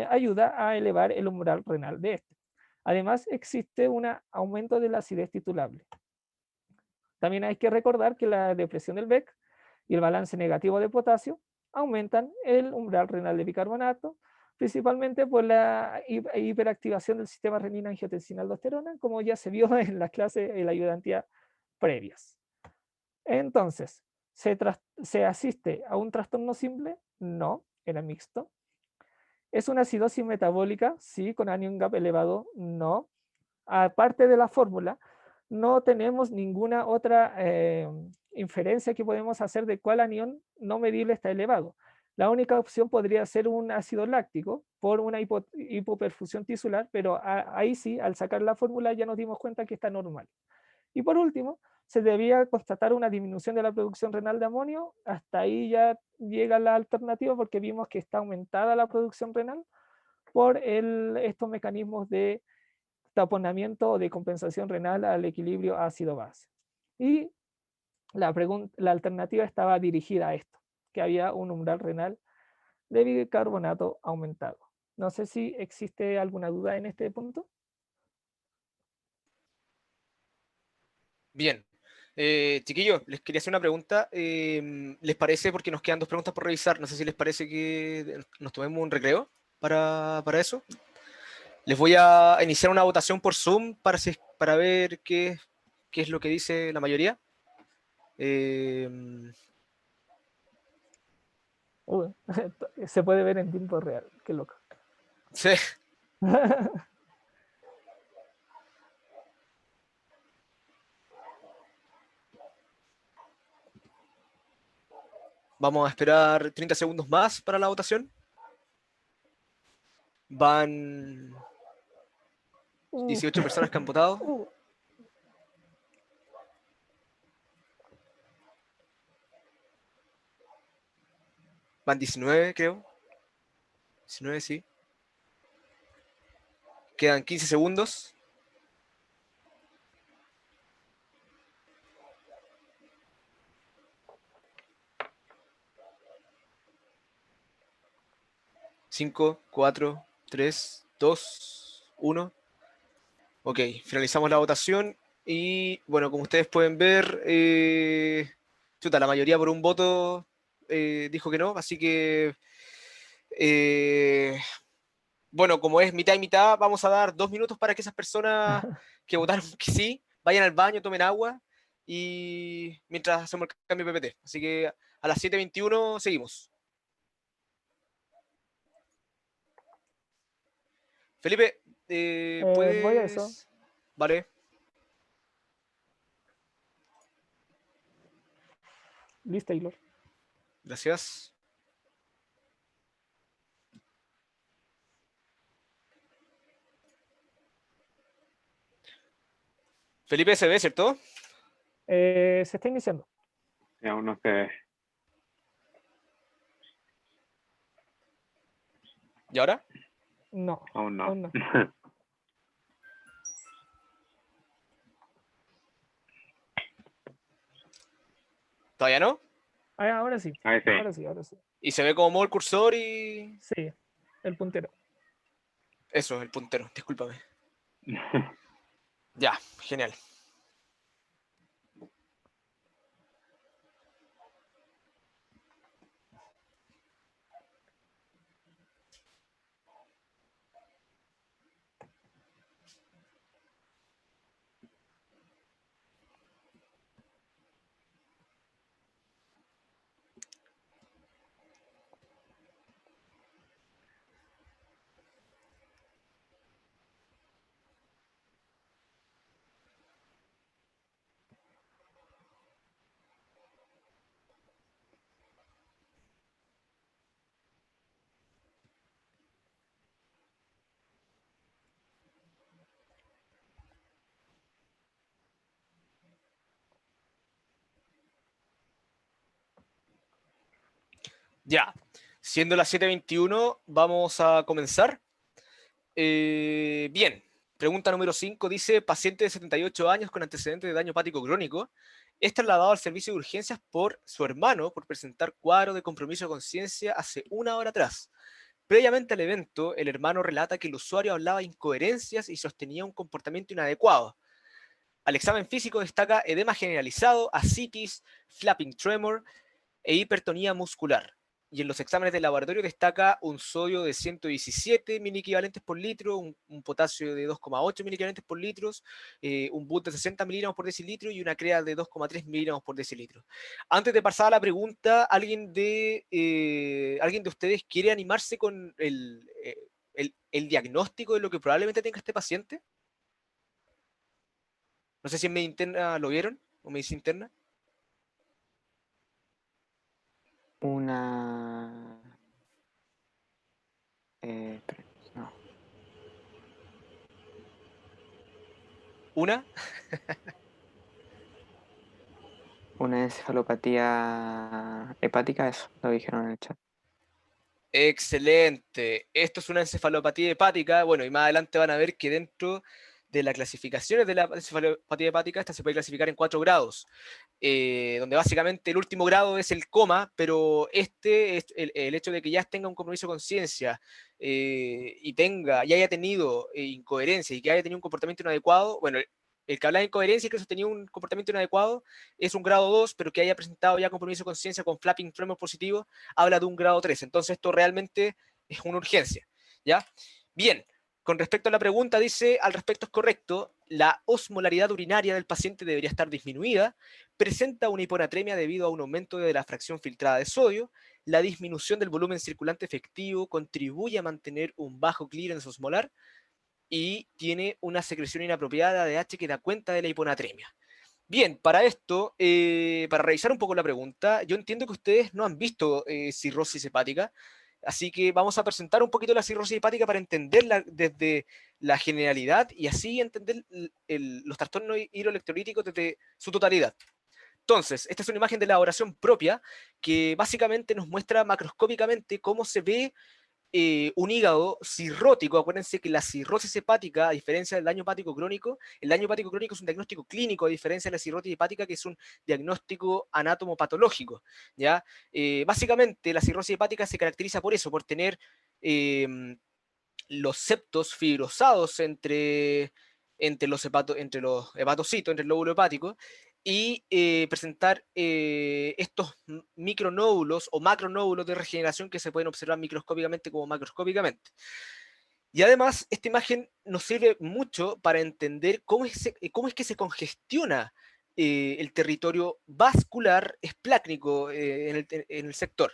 S2: ayuda a elevar el umbral renal de este. Además, existe un aumento de la acidez titulable. También hay que recordar que la depresión del Beck y el balance negativo de potasio aumentan el umbral renal de bicarbonato, principalmente por la hiperactivación del sistema renina-angiotensina-aldosterona, como ya se vio en las clases en la ayudantía previas. Entonces, ¿se asiste a un trastorno simple? No, era mixto. ¿Es una acidosis metabólica? Sí, con anion gap elevado. No. Aparte de la fórmula, no tenemos ninguna otra inferencia que podemos hacer de cuál anión no medible está elevado. La única opción podría ser un ácido láctico por una hipoperfusión tisular, pero ahí sí, al sacar la fórmula ya nos dimos cuenta que está normal. Y por último, se debía constatar una disminución de la producción renal de amonio. Hasta ahí ya llega la alternativa, porque vimos que está aumentada la producción renal por estos mecanismos de taponamiento o de compensación renal al equilibrio ácido-base. Y la alternativa estaba dirigida a esto, que había un umbral renal de bicarbonato aumentado. No sé si existe alguna duda en este punto.
S6: Bien. Chiquillos, les quería hacer una pregunta. ¿Les parece, porque nos quedan 2 preguntas por revisar, no sé si les parece que nos tomemos un recreo para eso? Les voy a iniciar una votación por Zoom para ver qué es lo que dice la mayoría.
S2: Se puede ver en tiempo real, qué loco.
S6: Sí. Vamos a esperar 30 segundos más para la votación. Van 18 personas que han votado. Van 19, creo. 19, sí. Quedan 15 segundos. Cinco, 4, 3, 2, 1. Ok, finalizamos la votación. Y bueno, como ustedes pueden ver, la mayoría por un voto dijo que no, así que bueno, como es mitad y mitad, vamos a dar 2 minutos para que esas personas que votaron que sí, vayan al baño, tomen agua, y mientras hacemos el cambio de PPT. Así que a las 7:21 seguimos. Felipe,
S2: Voy a eso.
S6: ¿puedes? Vale.
S2: Liz Taylor.
S6: Gracias. Felipe se ve, ¿cierto?
S2: Se está iniciando.
S1: Y aún no se ve.
S6: ¿Y ahora?
S2: No,
S1: Aún no.
S2: aún no.
S6: ¿Todavía no?
S2: Ah, ahora sí,
S1: Ahí sí.
S2: ahora sí, ahora sí.
S6: Y se ve como modo el cursor y...
S2: Sí, el puntero.
S6: Eso, el puntero, discúlpame. Ya, genial. Ya, siendo las 7:21, vamos a comenzar. Bien, pregunta número 5 dice, paciente de 78 años con antecedentes de daño hepático crónico, es trasladado al servicio de urgencias por su hermano por presentar cuadro de compromiso de conciencia hace 1 hora atrás. Previamente al evento, el hermano relata que el usuario hablaba incoherencias y sostenía un comportamiento inadecuado. Al examen físico destaca edema generalizado, ascitis, flapping tremor e hipertonía muscular. Y en los exámenes de laboratorio destaca un sodio de 117 miliequivalentes por litro, un potasio de 2,8 miliequivalentes por litro, un BUT de 60 miligramos por decilitro y una CREA de 2,3 miligramos por decilitro. Antes de pasar a la pregunta, ¿alguien de ustedes quiere animarse con el diagnóstico de lo que probablemente tenga este paciente? No sé si en medicina interna lo vieron, o medicina interna.
S5: Una... espera, no.
S6: ¿Una?
S5: Una encefalopatía hepática, eso, lo dijeron en el chat.
S6: Excelente. Esto es una encefalopatía hepática. Bueno, y más adelante van a ver que dentro de las clasificaciones de la encefalopatía hepática, esta se puede clasificar en 4 grados, donde básicamente el último grado es el coma, pero este es el hecho de que ya tenga un compromiso de conciencia y haya tenido incoherencia y que haya tenido un comportamiento inadecuado. Bueno, el que habla de incoherencia y que sostenía un comportamiento inadecuado es un grado 2, pero que haya presentado ya compromiso de conciencia con flapping tremor positivo habla de un grado 3. Entonces esto realmente es una urgencia, ¿ya? Bien, con respecto a la pregunta, dice, al respecto es correcto, la osmolaridad urinaria del paciente debería estar disminuida, presenta una hiponatremia debido a un aumento de la fracción filtrada de sodio, la disminución del volumen circulante efectivo contribuye a mantener un bajo clearance osmolar y tiene una secreción inapropiada de H que da cuenta de la hiponatremia. Bien, para esto, para revisar un poco la pregunta, yo entiendo que ustedes no han visto cirrosis hepática, así que vamos a presentar un poquito la cirrosis hepática para entenderla desde la generalidad y así entender los trastornos hidroelectrolíticos desde su totalidad. Entonces, esta es una imagen de la elaboración propia que básicamente nos muestra macroscópicamente cómo se ve un hígado cirrótico. Acuérdense que la cirrosis hepática, a diferencia del daño hepático crónico, el daño hepático crónico es un diagnóstico clínico, a diferencia de la cirrosis hepática, que es un diagnóstico anátomo-patológico, ¿ya? Básicamente, la cirrosis hepática se caracteriza por eso, por tener los septos fibrosados entre los hepatocitos, entre el lóbulo hepático, y presentar estos micronódulos o macronódulos de regeneración que se pueden observar microscópicamente como macroscópicamente. Y además, esta imagen nos sirve mucho para entender cómo es que se congestiona el territorio vascular esplácnico en el sector.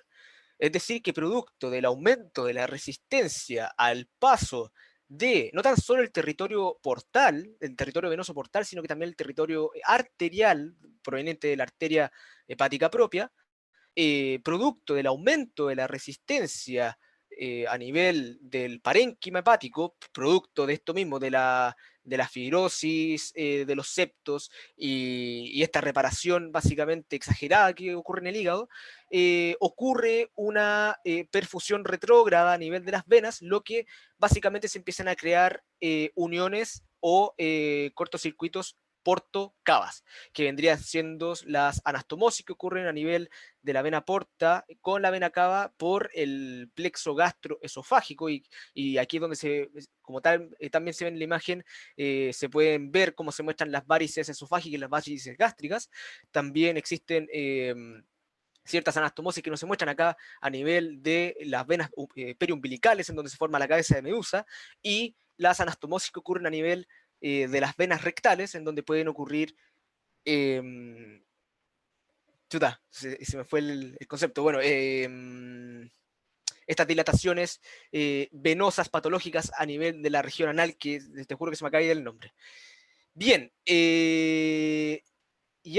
S6: Es decir, que producto del aumento de la resistencia al paso de no tan solo el territorio portal, el territorio venoso portal, sino que también el territorio arterial proveniente de la arteria hepática propia, producto del aumento de la resistencia a nivel del parénquima hepático, producto de esto mismo, de de la fibrosis, de los septos y esta reparación básicamente exagerada que ocurre en el hígado, ocurre una perfusión retrógrada a nivel de las venas, lo que básicamente se empiezan a crear uniones o cortocircuitos porto-cavas, que vendrían siendo las anastomosis que ocurren a nivel de la vena porta con la vena cava por el plexo gastroesofágico, y aquí es donde como tal, también se ve en la imagen, se pueden ver cómo se muestran las varices esofágicas y las varices gástricas. También existen ciertas anastomosis que no se muestran acá a nivel de las venas periumbilicales, en donde se forma la cabeza de Medusa, y las anastomosis que ocurren a nivel de las venas rectales, en donde pueden ocurrir... chuta, se me fue el concepto. Bueno, estas dilataciones venosas patológicas a nivel de la región anal, que te juro que se me acaba de ir el nombre. Bien, y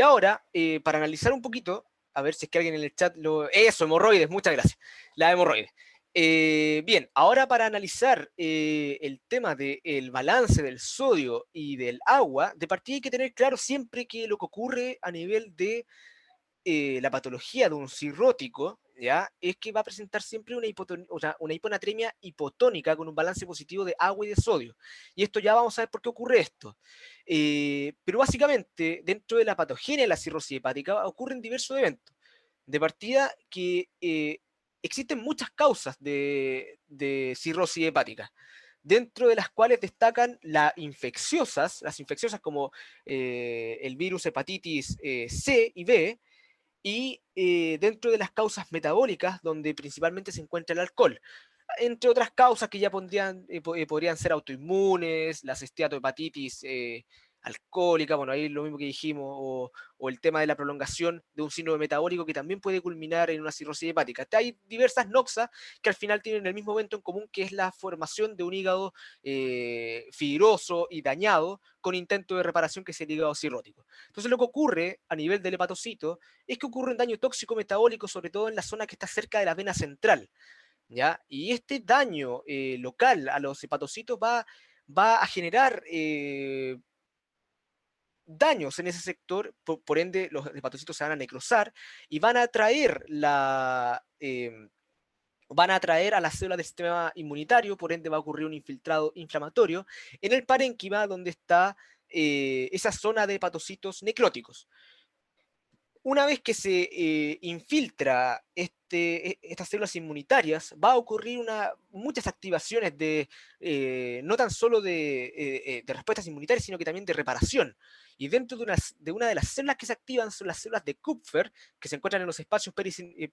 S6: ahora, para analizar un poquito, a ver si es que alguien en el chat Eso, hemorroides, muchas gracias. La hemorroide. Bien, ahora para analizar el tema del balance del sodio y del agua, de partida hay que tener claro siempre que lo que ocurre a nivel de la patología de un cirrótico, ¿ya? Es que va a presentar siempre una hiponatremia hipotónica con un balance positivo de agua y de sodio. Y esto ya vamos a ver por qué ocurre esto. Pero básicamente, dentro de la patogenia de la cirrosis hepática, ocurren diversos eventos. De partida que existen muchas causas de cirrosis hepática, dentro de las cuales destacan las infecciosas como el virus hepatitis C y B, y dentro de las causas metabólicas, donde principalmente se encuentra el alcohol, entre otras causas que ya podrían ser autoinmunes, las esteatohepatitis alcohólica, bueno, ahí lo mismo que dijimos, o el tema de la prolongación de un síndrome metabólico que también puede culminar en una cirrosis hepática. Hay diversas noxas que al final tienen el mismo evento en común, que es la formación de un hígado fibroso y dañado con intento de reparación, que es el hígado cirrótico. Entonces lo que ocurre a nivel del hepatocito es que ocurre un daño tóxico metabólico, sobre todo en la zona que está cerca de la vena central, ¿ya? Y este daño local a los hepatocitos va a generar daños en ese sector, por ende los hepatocitos se van a necrosar y van a atraer a las células del sistema inmunitario, por ende va a ocurrir un infiltrado inflamatorio en el parénquima, donde está esa zona de hepatocitos necróticos. Una vez que se infiltra estas células inmunitarias, va a ocurrir muchas activaciones no tan solo de respuestas inmunitarias, sino que también de reparación. Y dentro de una de las células que se activan son las células de Kupfer, que se encuentran en los espacios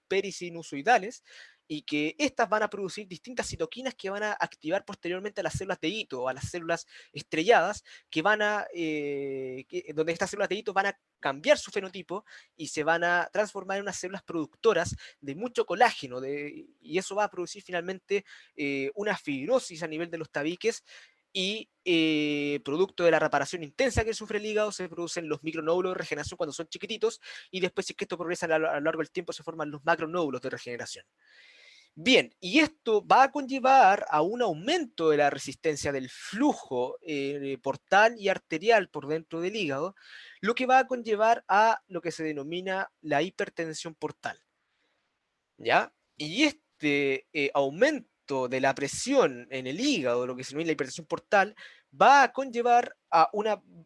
S6: perisinusoidales, y que estas van a producir distintas citoquinas que van a activar posteriormente a las células de hito, o a las células estrelladas, donde estas células de hito van a cambiar su fenotipo y se van a transformar en unas células productoras de mucho colágeno, y eso va a producir finalmente una fibrosis a nivel de los tabiques, y producto de la reparación intensa que sufre el hígado se producen los micronódulos de regeneración cuando son chiquititos, y después, si es que esto progresa a lo largo del tiempo, se forman los macronódulos de regeneración. Bien, y esto va a conllevar a un aumento de la resistencia del flujo portal y arterial por dentro del hígado, lo que va a conllevar a lo que se denomina la hipertensión portal, ¿ya? Y este aumento de la presión en el hígado, lo que se denomina la hipertensión portal, va a conllevar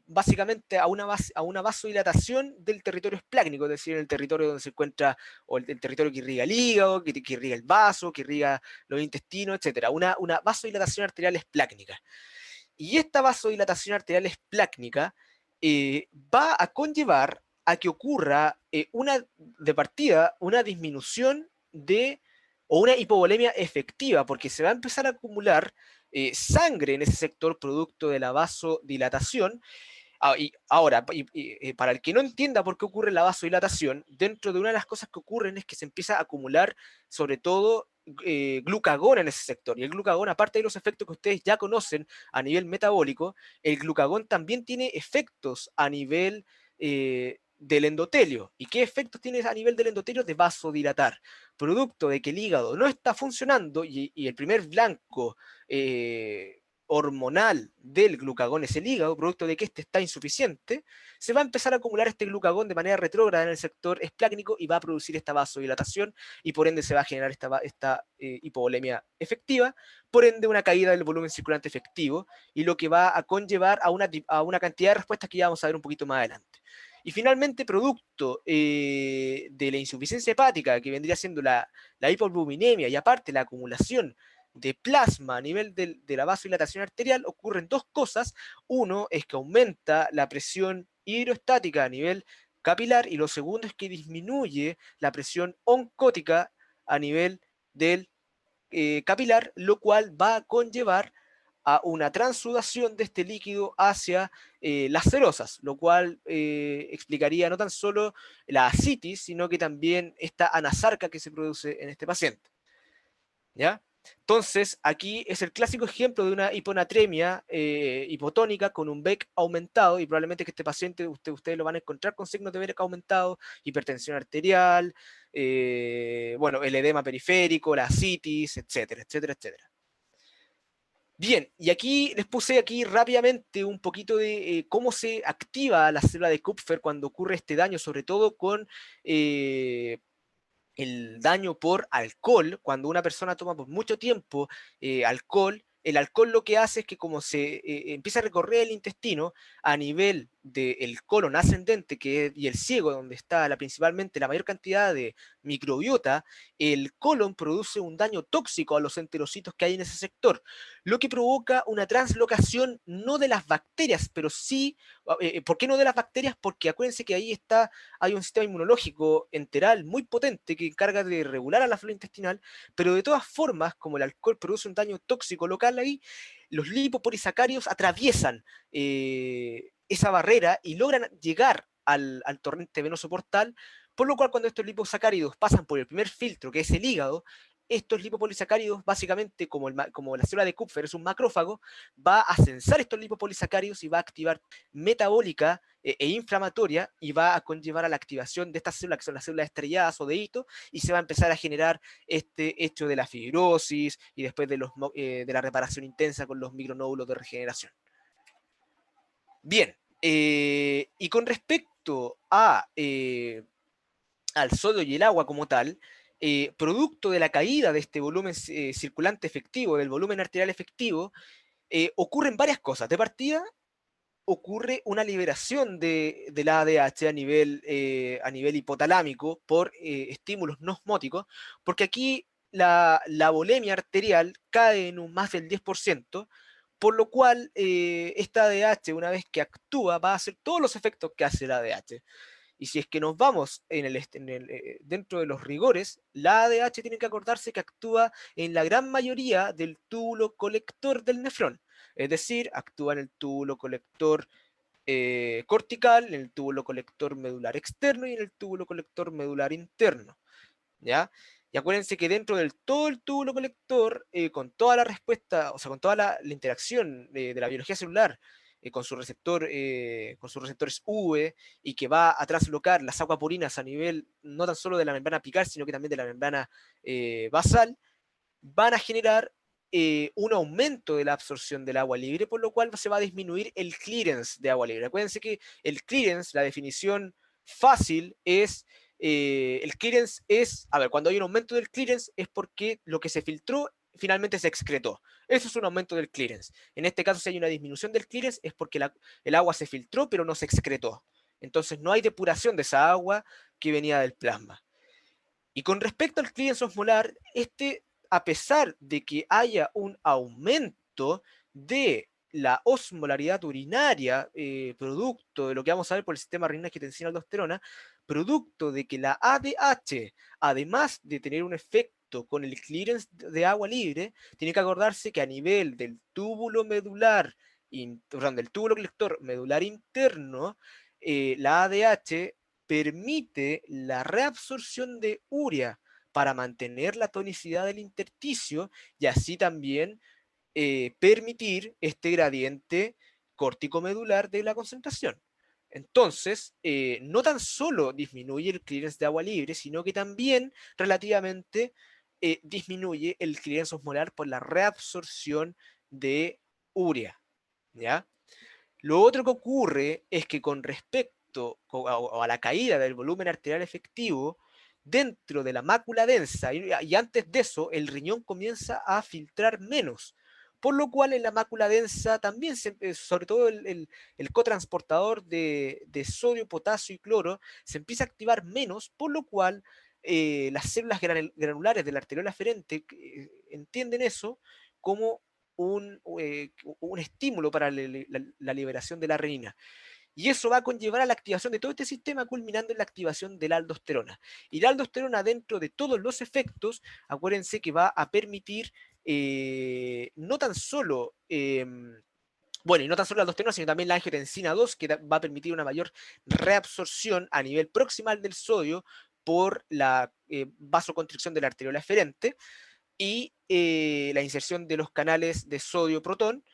S6: básicamente a una vasodilatación del territorio esplácnico, es decir, el territorio donde se encuentra, o el territorio que irriga el hígado, que irriga el vaso, que irriga los intestinos, etc. Una vasodilatación arterial esplácnica. Y esta vasodilatación arterial esplácnica va a conllevar a que ocurra de partida una disminución o una hipovolemia efectiva, porque se va a empezar a acumular sangre en ese sector producto de la vasodilatación. Y ahora, para el que no entienda por qué ocurre la vasodilatación, dentro de una de las cosas que ocurren es que se empieza a acumular sobre todo glucagón en ese sector. Y el glucagón, aparte de los efectos que ustedes ya conocen a nivel metabólico, el glucagón también tiene efectos a nivel del endotelio. ¿Y qué efectos tiene a nivel del endotelio? De vasodilatar. Producto de que el hígado no está funcionando, y el primer blanco hormonal del glucagón es el hígado, producto de que este está insuficiente, se va a empezar a acumular este glucagón de manera retrógrada en el sector esplácnico y va a producir esta vasodilatación y por ende se va a generar esta hipovolemia efectiva, por ende una caída del volumen circulante efectivo y lo que va a conllevar a una cantidad de respuestas que ya vamos a ver un poquito más adelante. Y finalmente, producto de la insuficiencia hepática, que vendría siendo la hipoalbuminemia y aparte la acumulación de plasma a nivel de la vasodilatación arterial, ocurren dos cosas. Uno es que aumenta la presión hidroestática a nivel capilar y lo segundo es que disminuye la presión oncótica a nivel del capilar, lo cual va a conllevar a una transsudación de este líquido hacia las serosas, lo cual explicaría no tan solo la ascitis, sino que también esta anasarca que se produce en este paciente. ¿Ya? Entonces, aquí es el clásico ejemplo de una hiponatremia hipotónica con un Beck aumentado, y probablemente que este paciente ustedes lo van a encontrar con signos de Beck aumentado, hipertensión arterial, bueno, el edema periférico, la ascitis, etcétera, etcétera, etcétera. Bien, y aquí les puse aquí rápidamente un poquito de cómo se activa la célula de Kupfer cuando ocurre este daño, sobre todo con el daño por alcohol. Cuando una persona toma por mucho tiempo alcohol, el alcohol lo que hace es que como se empieza a recorrer el intestino a nivel del colon ascendente y el ciego, donde está principalmente la mayor cantidad de microbiota, el colon produce un daño tóxico a los enterocitos que hay en ese sector, lo que provoca una translocación no de las bacterias, pero sí, ¿por qué no de las bacterias? Porque acuérdense que ahí hay un sistema inmunológico enteral muy potente que encarga de regular a la flora intestinal, pero de todas formas, como el alcohol produce un daño tóxico local ahí, los lipopolisacáridos atraviesan esa barrera y logran llegar al torrente venoso portal, por lo cual cuando estos liposacáridos pasan por el primer filtro, que es el hígado, estos lipopolisacáridos, básicamente como la célula de Kupfer es un macrófago, va a censar estos lipopolisacáridos y va a activar metabólica e inflamatoria y va a conllevar a la activación de estas células que son las células estrelladas o de hito, y se va a empezar a generar este hecho de la fibrosis y después de la reparación intensa con los micronódulos de regeneración. Bien, y con respecto al sodio y el agua como tal, producto de la caída de este volumen circulante efectivo, del volumen arterial efectivo, ocurren varias cosas. De partida, ocurre una liberación del ADH a nivel hipotalámico por estímulos no osmóticos, porque aquí la volemia arterial cae en un más del 10%, por lo cual esta ADH, una vez que actúa, va a hacer todos los efectos que hace el ADH. Y si es que nos vamos dentro de los rigores, la ADH tiene que acordarse que actúa en la gran mayoría del túbulo colector del nefrón. Es decir, actúa en el túbulo colector cortical, en el túbulo colector medular externo y en el túbulo colector medular interno. ¿Ya? Y acuérdense que dentro del todo el túbulo colector, con toda la respuesta, o sea, con toda la interacción de la biología celular con sus receptores V, y que va a translocar las acuaporinas a nivel no tan solo de la membrana apical, sino que también de la membrana basal, van a generar un aumento de la absorción del agua libre, por lo cual se va a disminuir el clearance de agua libre. Acuérdense que el clearance, la definición fácil es, el clearance es, a ver, cuando hay un aumento del clearance es porque lo que se filtró finalmente se excretó. Eso es un aumento del clearance. En este caso, si hay una disminución del clearance es porque el agua se filtró pero no se excretó. Entonces no hay depuración de esa agua que venía del plasma. Y con respecto al clearance osmolar, a pesar de que haya un aumento de la osmolaridad urinaria, producto de lo que vamos a ver por el sistema renina-angiotensina-aldosterona, producto de que la ADH, además de tener un efecto con el clearance de agua libre, tiene que acordarse que a nivel del túbulo medular, del túbulo colector medular interno, la ADH permite la reabsorción de urea para mantener la tonicidad del intersticio y así también permitir este gradiente córtico-medular de la concentración. Entonces, no tan solo disminuye el clearance de agua libre, sino que también relativamente disminuye el clearance osmolar por la reabsorción de urea, ¿ya? Lo otro que ocurre es que con respecto a la caída del volumen arterial efectivo, dentro de la mácula densa, y antes de eso, el riñón comienza a filtrar menos, por lo cual en la mácula densa también, sobre todo el cotransportador de sodio, potasio y cloro, se empieza a activar menos, por lo cual las células granulares de la arteriola aferente entienden eso como un estímulo para la liberación de la renina. Y eso va a conllevar a la activación de todo este sistema, culminando en la activación de la aldosterona. Y la aldosterona, dentro de todos los efectos, acuérdense que va a permitir no tan solo... bueno, y no tan solo la aldosterona, sino también la angiotensina 2, que va a permitir una mayor reabsorción a nivel proximal del sodio por la vasoconstricción de la arteriola eferente, y la inserción de los canales de sodio-protón,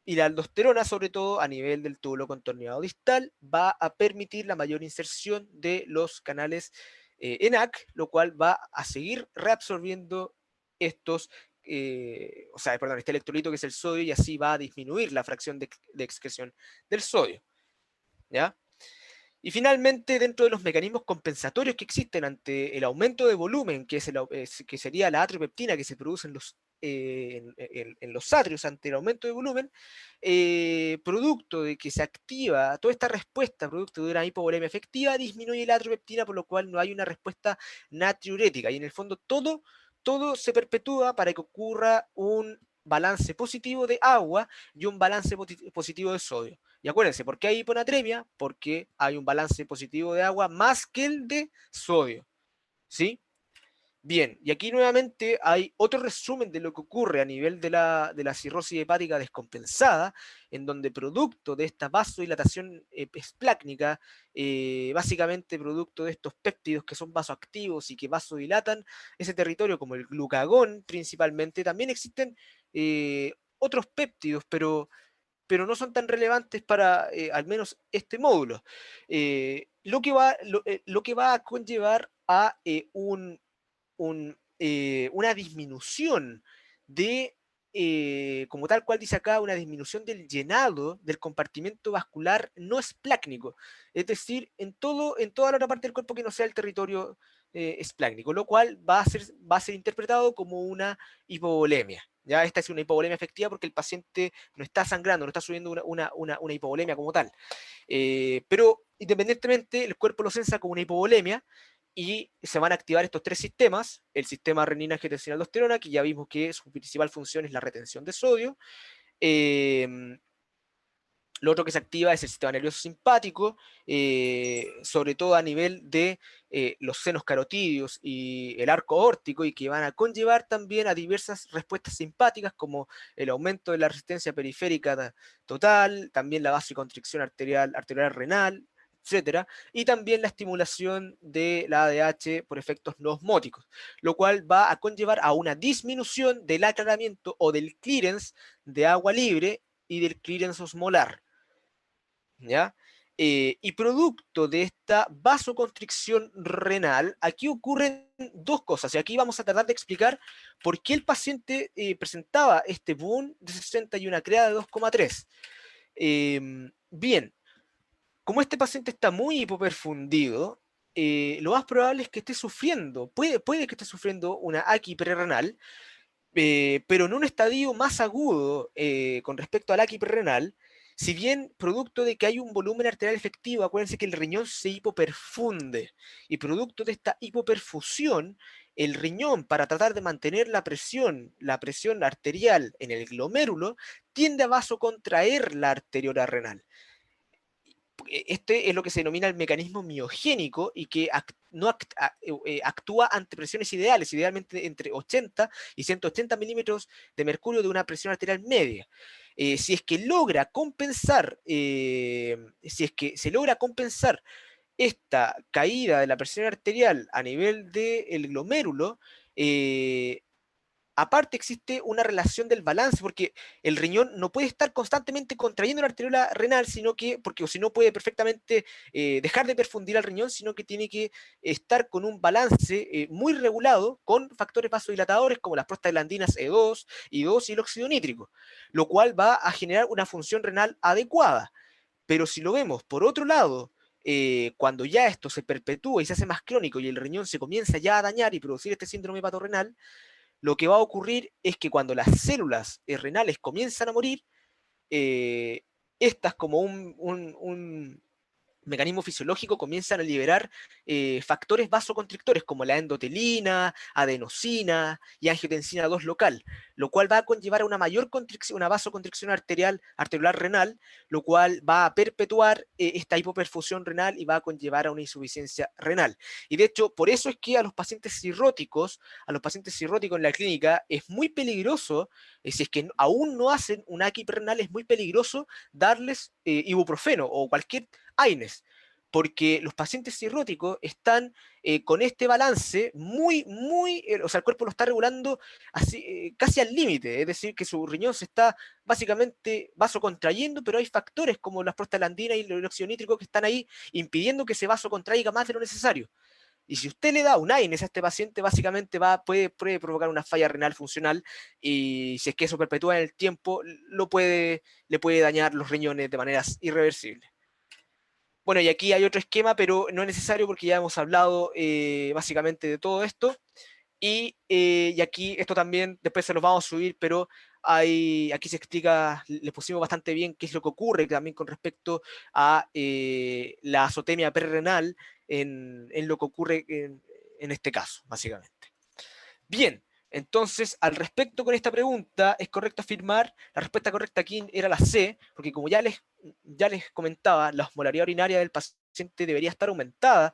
S6: y la aldosterona, sobre todo a nivel del túbulo contorneado distal, va a permitir la mayor inserción de los canales ENaC, lo cual va a seguir reabsorbiendo estos, este electrolito que es el sodio, y así va a disminuir la fracción de excreción del sodio, ¿ya? Y finalmente, dentro de los mecanismos compensatorios que existen ante el aumento de volumen, que sería la atriopeptina que se produce en los atrios ante el aumento de volumen, producto de que se activa toda esta respuesta, producto de una hipovolemia efectiva, disminuye la atriopeptina, por lo cual no hay una respuesta natriurética. Y en el fondo todo se perpetúa para que ocurra un balance positivo de agua y un balance positivo de sodio. Y acuérdense, ¿por qué hay hiponatremia? Porque hay un balance positivo de agua más que el de sodio. ¿Sí? Bien, y aquí nuevamente hay otro resumen de lo que ocurre a nivel de la cirrosis hepática descompensada, en donde producto de esta vasodilatación esplácnica, básicamente producto de estos péptidos que son vasoactivos y que vasodilatan ese territorio, como el glucagón principalmente, también existen otros péptidos, pero no son tan relevantes para al menos este módulo. Lo que va a conllevar a una disminución de, como tal cual dice acá, una disminución del llenado del compartimento vascular no esplácnico, es decir, en toda la otra parte del cuerpo que no sea el territorio esplácnico, lo cual va a ser interpretado como una hipovolemia. ¿Ya? Esta es una hipovolemia efectiva porque el paciente no está sangrando, no está subiendo una hipovolemia como tal. Pero independientemente, el cuerpo lo sensa como una hipovolemia, y se van a activar estos tres sistemas: el sistema renina, angiotensina, aldosterona, que ya vimos que su principal función es la retención de sodio. Lo otro que se activa es el sistema nervioso simpático, sobre todo a nivel de los senos carotídeos y el arco aórtico, y que van a conllevar también a diversas respuestas simpáticas, como el aumento de la resistencia periférica total, también la vasoconstricción arterial renal, etcétera, y también la estimulación de la ADH por efectos no osmóticos, lo cual va a conllevar a una disminución del aclaramiento o del clearance de agua libre y del clearance osmolar, ¿ya? Y producto de esta vasoconstricción renal, aquí ocurren dos cosas, y aquí vamos a tratar de explicar por qué el paciente presentaba este boom de 61 CREA de 2,3. Bien, como este paciente está muy hipoperfundido, lo más probable es que esté sufriendo, puede que esté sufriendo una AQI prerrenal, pero en un estadio más agudo con respecto al AQI prerrenal. Si bien producto de que hay un volumen arterial efectivo, acuérdense que el riñón se hipoperfunde, y producto de esta hipoperfusión, el riñón, para tratar de mantener la presión arterial en el glomérulo, tiende a vasocontraer la arteriola renal. Este es lo que se denomina el mecanismo miogénico, y que actúa ante presiones idealmente entre 80 y 180 milímetros de mercurio de una presión arterial media. Si es que logra compensar, si es que se logra compensar esta caída de la presión arterial a nivel del glomérulo, aparte existe una relación del balance, porque el riñón no puede estar constantemente contrayendo la arteriola renal, sino que, porque o si no puede perfectamente dejar de perfundir al riñón, sino que tiene que estar con un balance muy regulado con factores vasodilatadores como las prostaglandinas E2, I2 y el óxido nítrico, lo cual va a generar una función renal adecuada. Pero si lo vemos por otro lado, cuando ya esto se perpetúa y se hace más crónico y el riñón se comienza ya a dañar y producir este síndrome hepatorenal, lo que va a ocurrir es que cuando las células renales comienzan a morir, eh, estas como un mecanismo fisiológico comienzan a liberar factores vasoconstrictores como la endotelina, adenosina y angiotensina 2 local, lo cual va a conllevar a una mayor constricción, una vasoconstricción arteriolar renal, lo cual va a perpetuar esta hipoperfusión renal y va a conllevar a una insuficiencia renal. Y de hecho, por eso es que a los pacientes cirróticos en la clínica es muy peligroso, si es que aún no hacen un AKI renal, es muy peligroso darles ibuprofeno o cualquier AINES, porque los pacientes cirróticos están con este balance o sea, el cuerpo lo está regulando así, casi al límite, es decir, que su riñón se está básicamente vasocontrayendo, pero hay factores como las prostaglandinas y el óxido nítrico que están ahí impidiendo que ese vaso contraiga más de lo necesario. Y si usted le da un AINES a este paciente, básicamente puede provocar una falla renal funcional y si es que eso perpetúa en el tiempo, le puede dañar los riñones de maneras irreversibles. Bueno, y aquí hay otro esquema, pero no es necesario porque ya hemos hablado básicamente de todo esto. Y aquí esto también, después se los vamos a subir, pero aquí se explica, les pusimos bastante bien qué es lo que ocurre también con respecto a la azotemia prerrenal en lo que ocurre en este caso, básicamente. Bien, entonces, al respecto con esta pregunta, es correcto afirmar, la respuesta correcta aquí era la C, porque como ya les comentaba, la osmolaridad urinaria del paciente debería estar aumentada,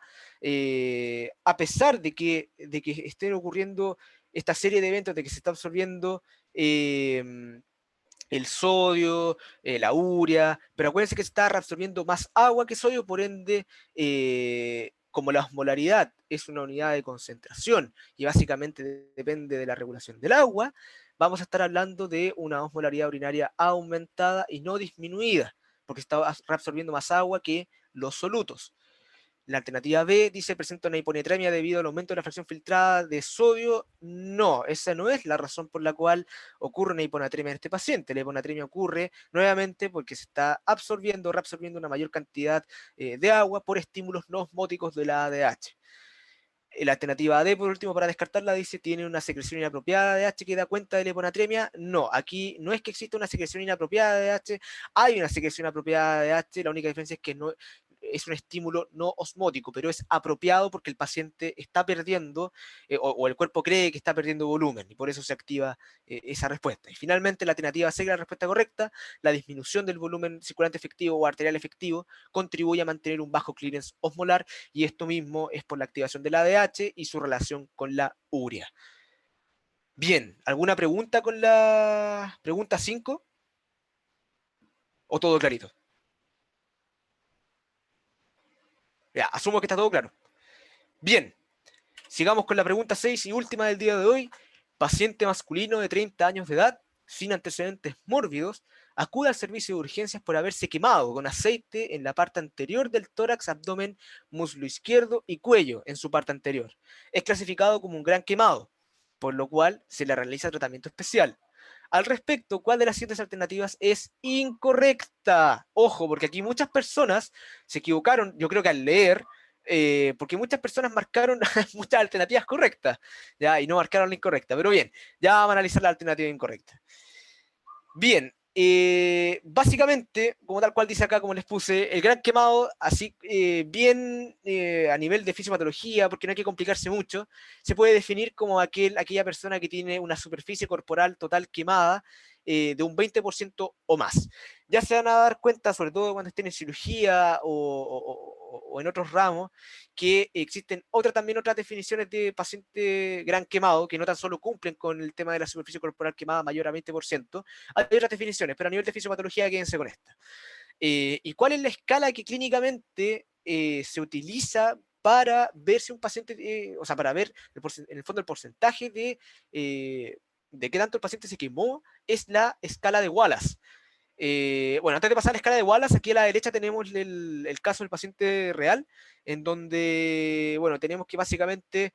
S6: a pesar de que estén ocurriendo esta serie de eventos, de que se está absorbiendo el sodio, la urea, pero acuérdense que se está reabsorbiendo más agua que sodio, por ende, como la osmolaridad es una unidad de concentración y básicamente depende de la regulación del agua, vamos a estar hablando de una osmolaridad urinaria aumentada y no disminuida, porque está reabsorbiendo más agua que los solutos. La alternativa B dice presenta una hiponatremia debido al aumento de la fracción filtrada de sodio. No, esa no es la razón por la cual ocurre una hiponatremia en este paciente. La hiponatremia ocurre nuevamente porque se está reabsorbiendo una mayor cantidad de agua por estímulos no osmóticos de la ADH. La alternativa D, por último, para descartarla, dice tiene una secreción inapropiada de ADH que da cuenta de la hiponatremia. No, aquí no es que exista una secreción inapropiada de ADH, hay una secreción apropiada de ADH, la única diferencia es que no es un estímulo no osmótico, pero es apropiado porque el paciente está perdiendo, o el cuerpo cree que está perdiendo volumen, y por eso se activa esa respuesta. Y finalmente, la alternativa C, la respuesta correcta, la disminución del volumen circulante efectivo o arterial efectivo contribuye a mantener un bajo clearance osmolar, y esto mismo es por la activación del ADH y su relación con la urea. Bien, ¿alguna pregunta con la pregunta 5? ¿O todo clarito? Ya, asumo que está todo claro. Bien, sigamos con la pregunta 6 y última del día de hoy. Paciente masculino de 30 años de edad, sin antecedentes mórbidos, acude al servicio de urgencias por haberse quemado con aceite en la parte anterior del tórax, abdomen, muslo izquierdo y cuello en su parte anterior. Es clasificado como un gran quemado, por lo cual se le realiza tratamiento especial. Al respecto, ¿cuál de las siguientes alternativas es incorrecta? Ojo, porque aquí muchas personas se equivocaron, yo creo que al leer, porque muchas personas marcaron muchas alternativas correctas, ¿ya? Y no marcaron la incorrecta. Pero bien, ya vamos a analizar la alternativa incorrecta. Bien, básicamente, como tal cual dice acá, como les puse, el gran quemado, así bien a nivel de fisiopatología, porque no hay que complicarse mucho, se puede definir como aquella persona que tiene una superficie corporal total quemada de un 20% o más. Ya se van a dar cuenta, sobre todo cuando estén en cirugía o en otros ramos, que existen también otras definiciones de paciente gran quemado, que no tan solo cumplen con el tema de la superficie corporal quemada mayor a 20%, hay otras definiciones, pero a nivel de fisiopatología quédense con esta. ¿Y cuál es la escala que clínicamente se utiliza para ver si un paciente, o sea, para ver en el fondo el porcentaje de de qué tanto el paciente se quemó es la escala de Wallace. Bueno, antes de pasar a la escala de Wallace, aquí a la derecha tenemos el caso del paciente real, en donde, bueno, tenemos que básicamente,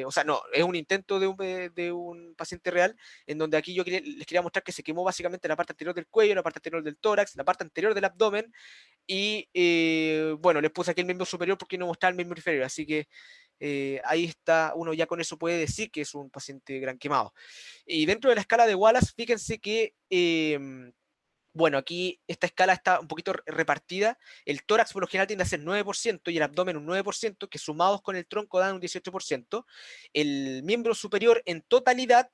S6: o sea, no, es un intento de un paciente real, en donde aquí les quería mostrar que se quemó básicamente la parte anterior del cuello, la parte anterior del tórax, la parte anterior del abdomen, y, bueno, les puse aquí el miembro superior porque no mostraba el miembro inferior, así que ahí está, uno ya con eso puede decir que es un paciente gran quemado. Y dentro de la escala de Wallace, fíjense que bueno, aquí esta escala está un poquito repartida. El tórax por lo general tiende a ser 9% y el abdomen un 9%, que sumados con el tronco dan un 18%. El miembro superior en totalidad,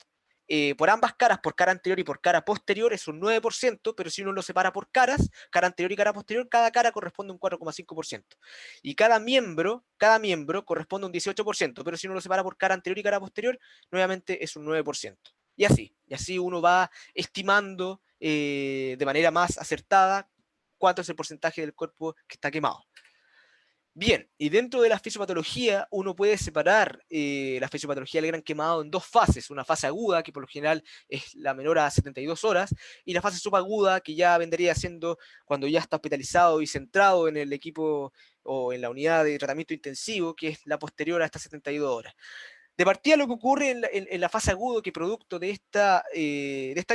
S6: por ambas caras, por cara anterior y por cara posterior, es un 9%, pero si uno lo separa por caras, cara anterior y cara posterior, cada cara corresponde a un 4,5%. Y cada miembro corresponde a un 18%, pero si uno lo separa por cara anterior y cara posterior, nuevamente es un 9%. Y así uno va estimando de manera más acertada cuánto es el porcentaje del cuerpo que está quemado. Bien, y dentro de la fisiopatología uno puede separar la fisiopatología del gran quemado en dos fases, una fase aguda, que por lo general es la menor a 72 horas, y la fase subaguda, que ya vendría siendo cuando ya está hospitalizado y centrado en el equipo o en la unidad de tratamiento intensivo, que es la posterior a estas 72 horas. De partida lo que ocurre en la fase aguda, que producto de esta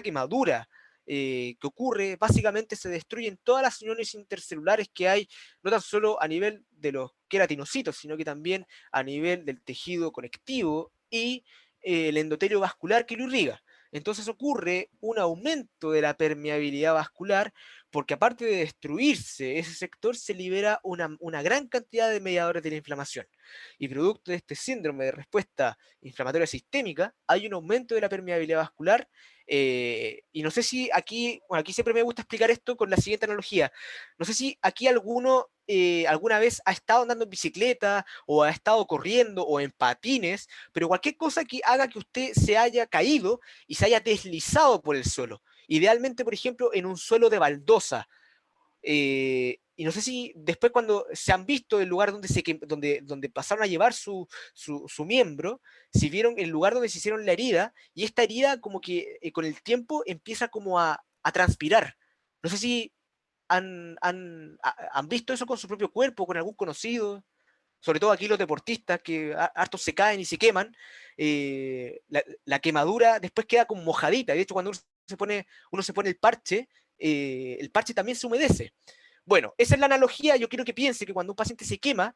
S6: quemadura que ocurre, básicamente se destruyen todas las uniones intercelulares que hay, no tan solo a nivel de los queratinocitos, sino que también a nivel del tejido conectivo y el endotelio vascular que lo irriga. Entonces ocurre un aumento de la permeabilidad vascular, porque aparte de destruirse ese sector, se libera una gran cantidad de mediadores de la inflamación. Y producto de este síndrome de respuesta inflamatoria sistémica, hay un aumento de la permeabilidad vascular. Y no sé si aquí, bueno, aquí siempre me gusta explicar esto con la siguiente analogía. No sé si aquí alguno alguna vez ha estado andando en bicicleta o ha estado corriendo o en patines, pero cualquier cosa que haga que usted se haya caído y se haya deslizado por el suelo. Idealmente, por ejemplo, en un suelo de baldosa. Y no sé si después cuando se han visto el lugar donde pasaron a llevar su miembro, si vieron el lugar donde se hicieron la herida, y esta herida como que con el tiempo empieza como a transpirar. No sé si han visto eso con su propio cuerpo, con algún conocido, sobre todo aquí los deportistas que hartos se caen y se queman, la quemadura después queda como mojadita. De hecho, cuando uno se pone el parche también se humedece. Bueno, esa es la analogía. Yo quiero que piense que cuando un paciente se quema,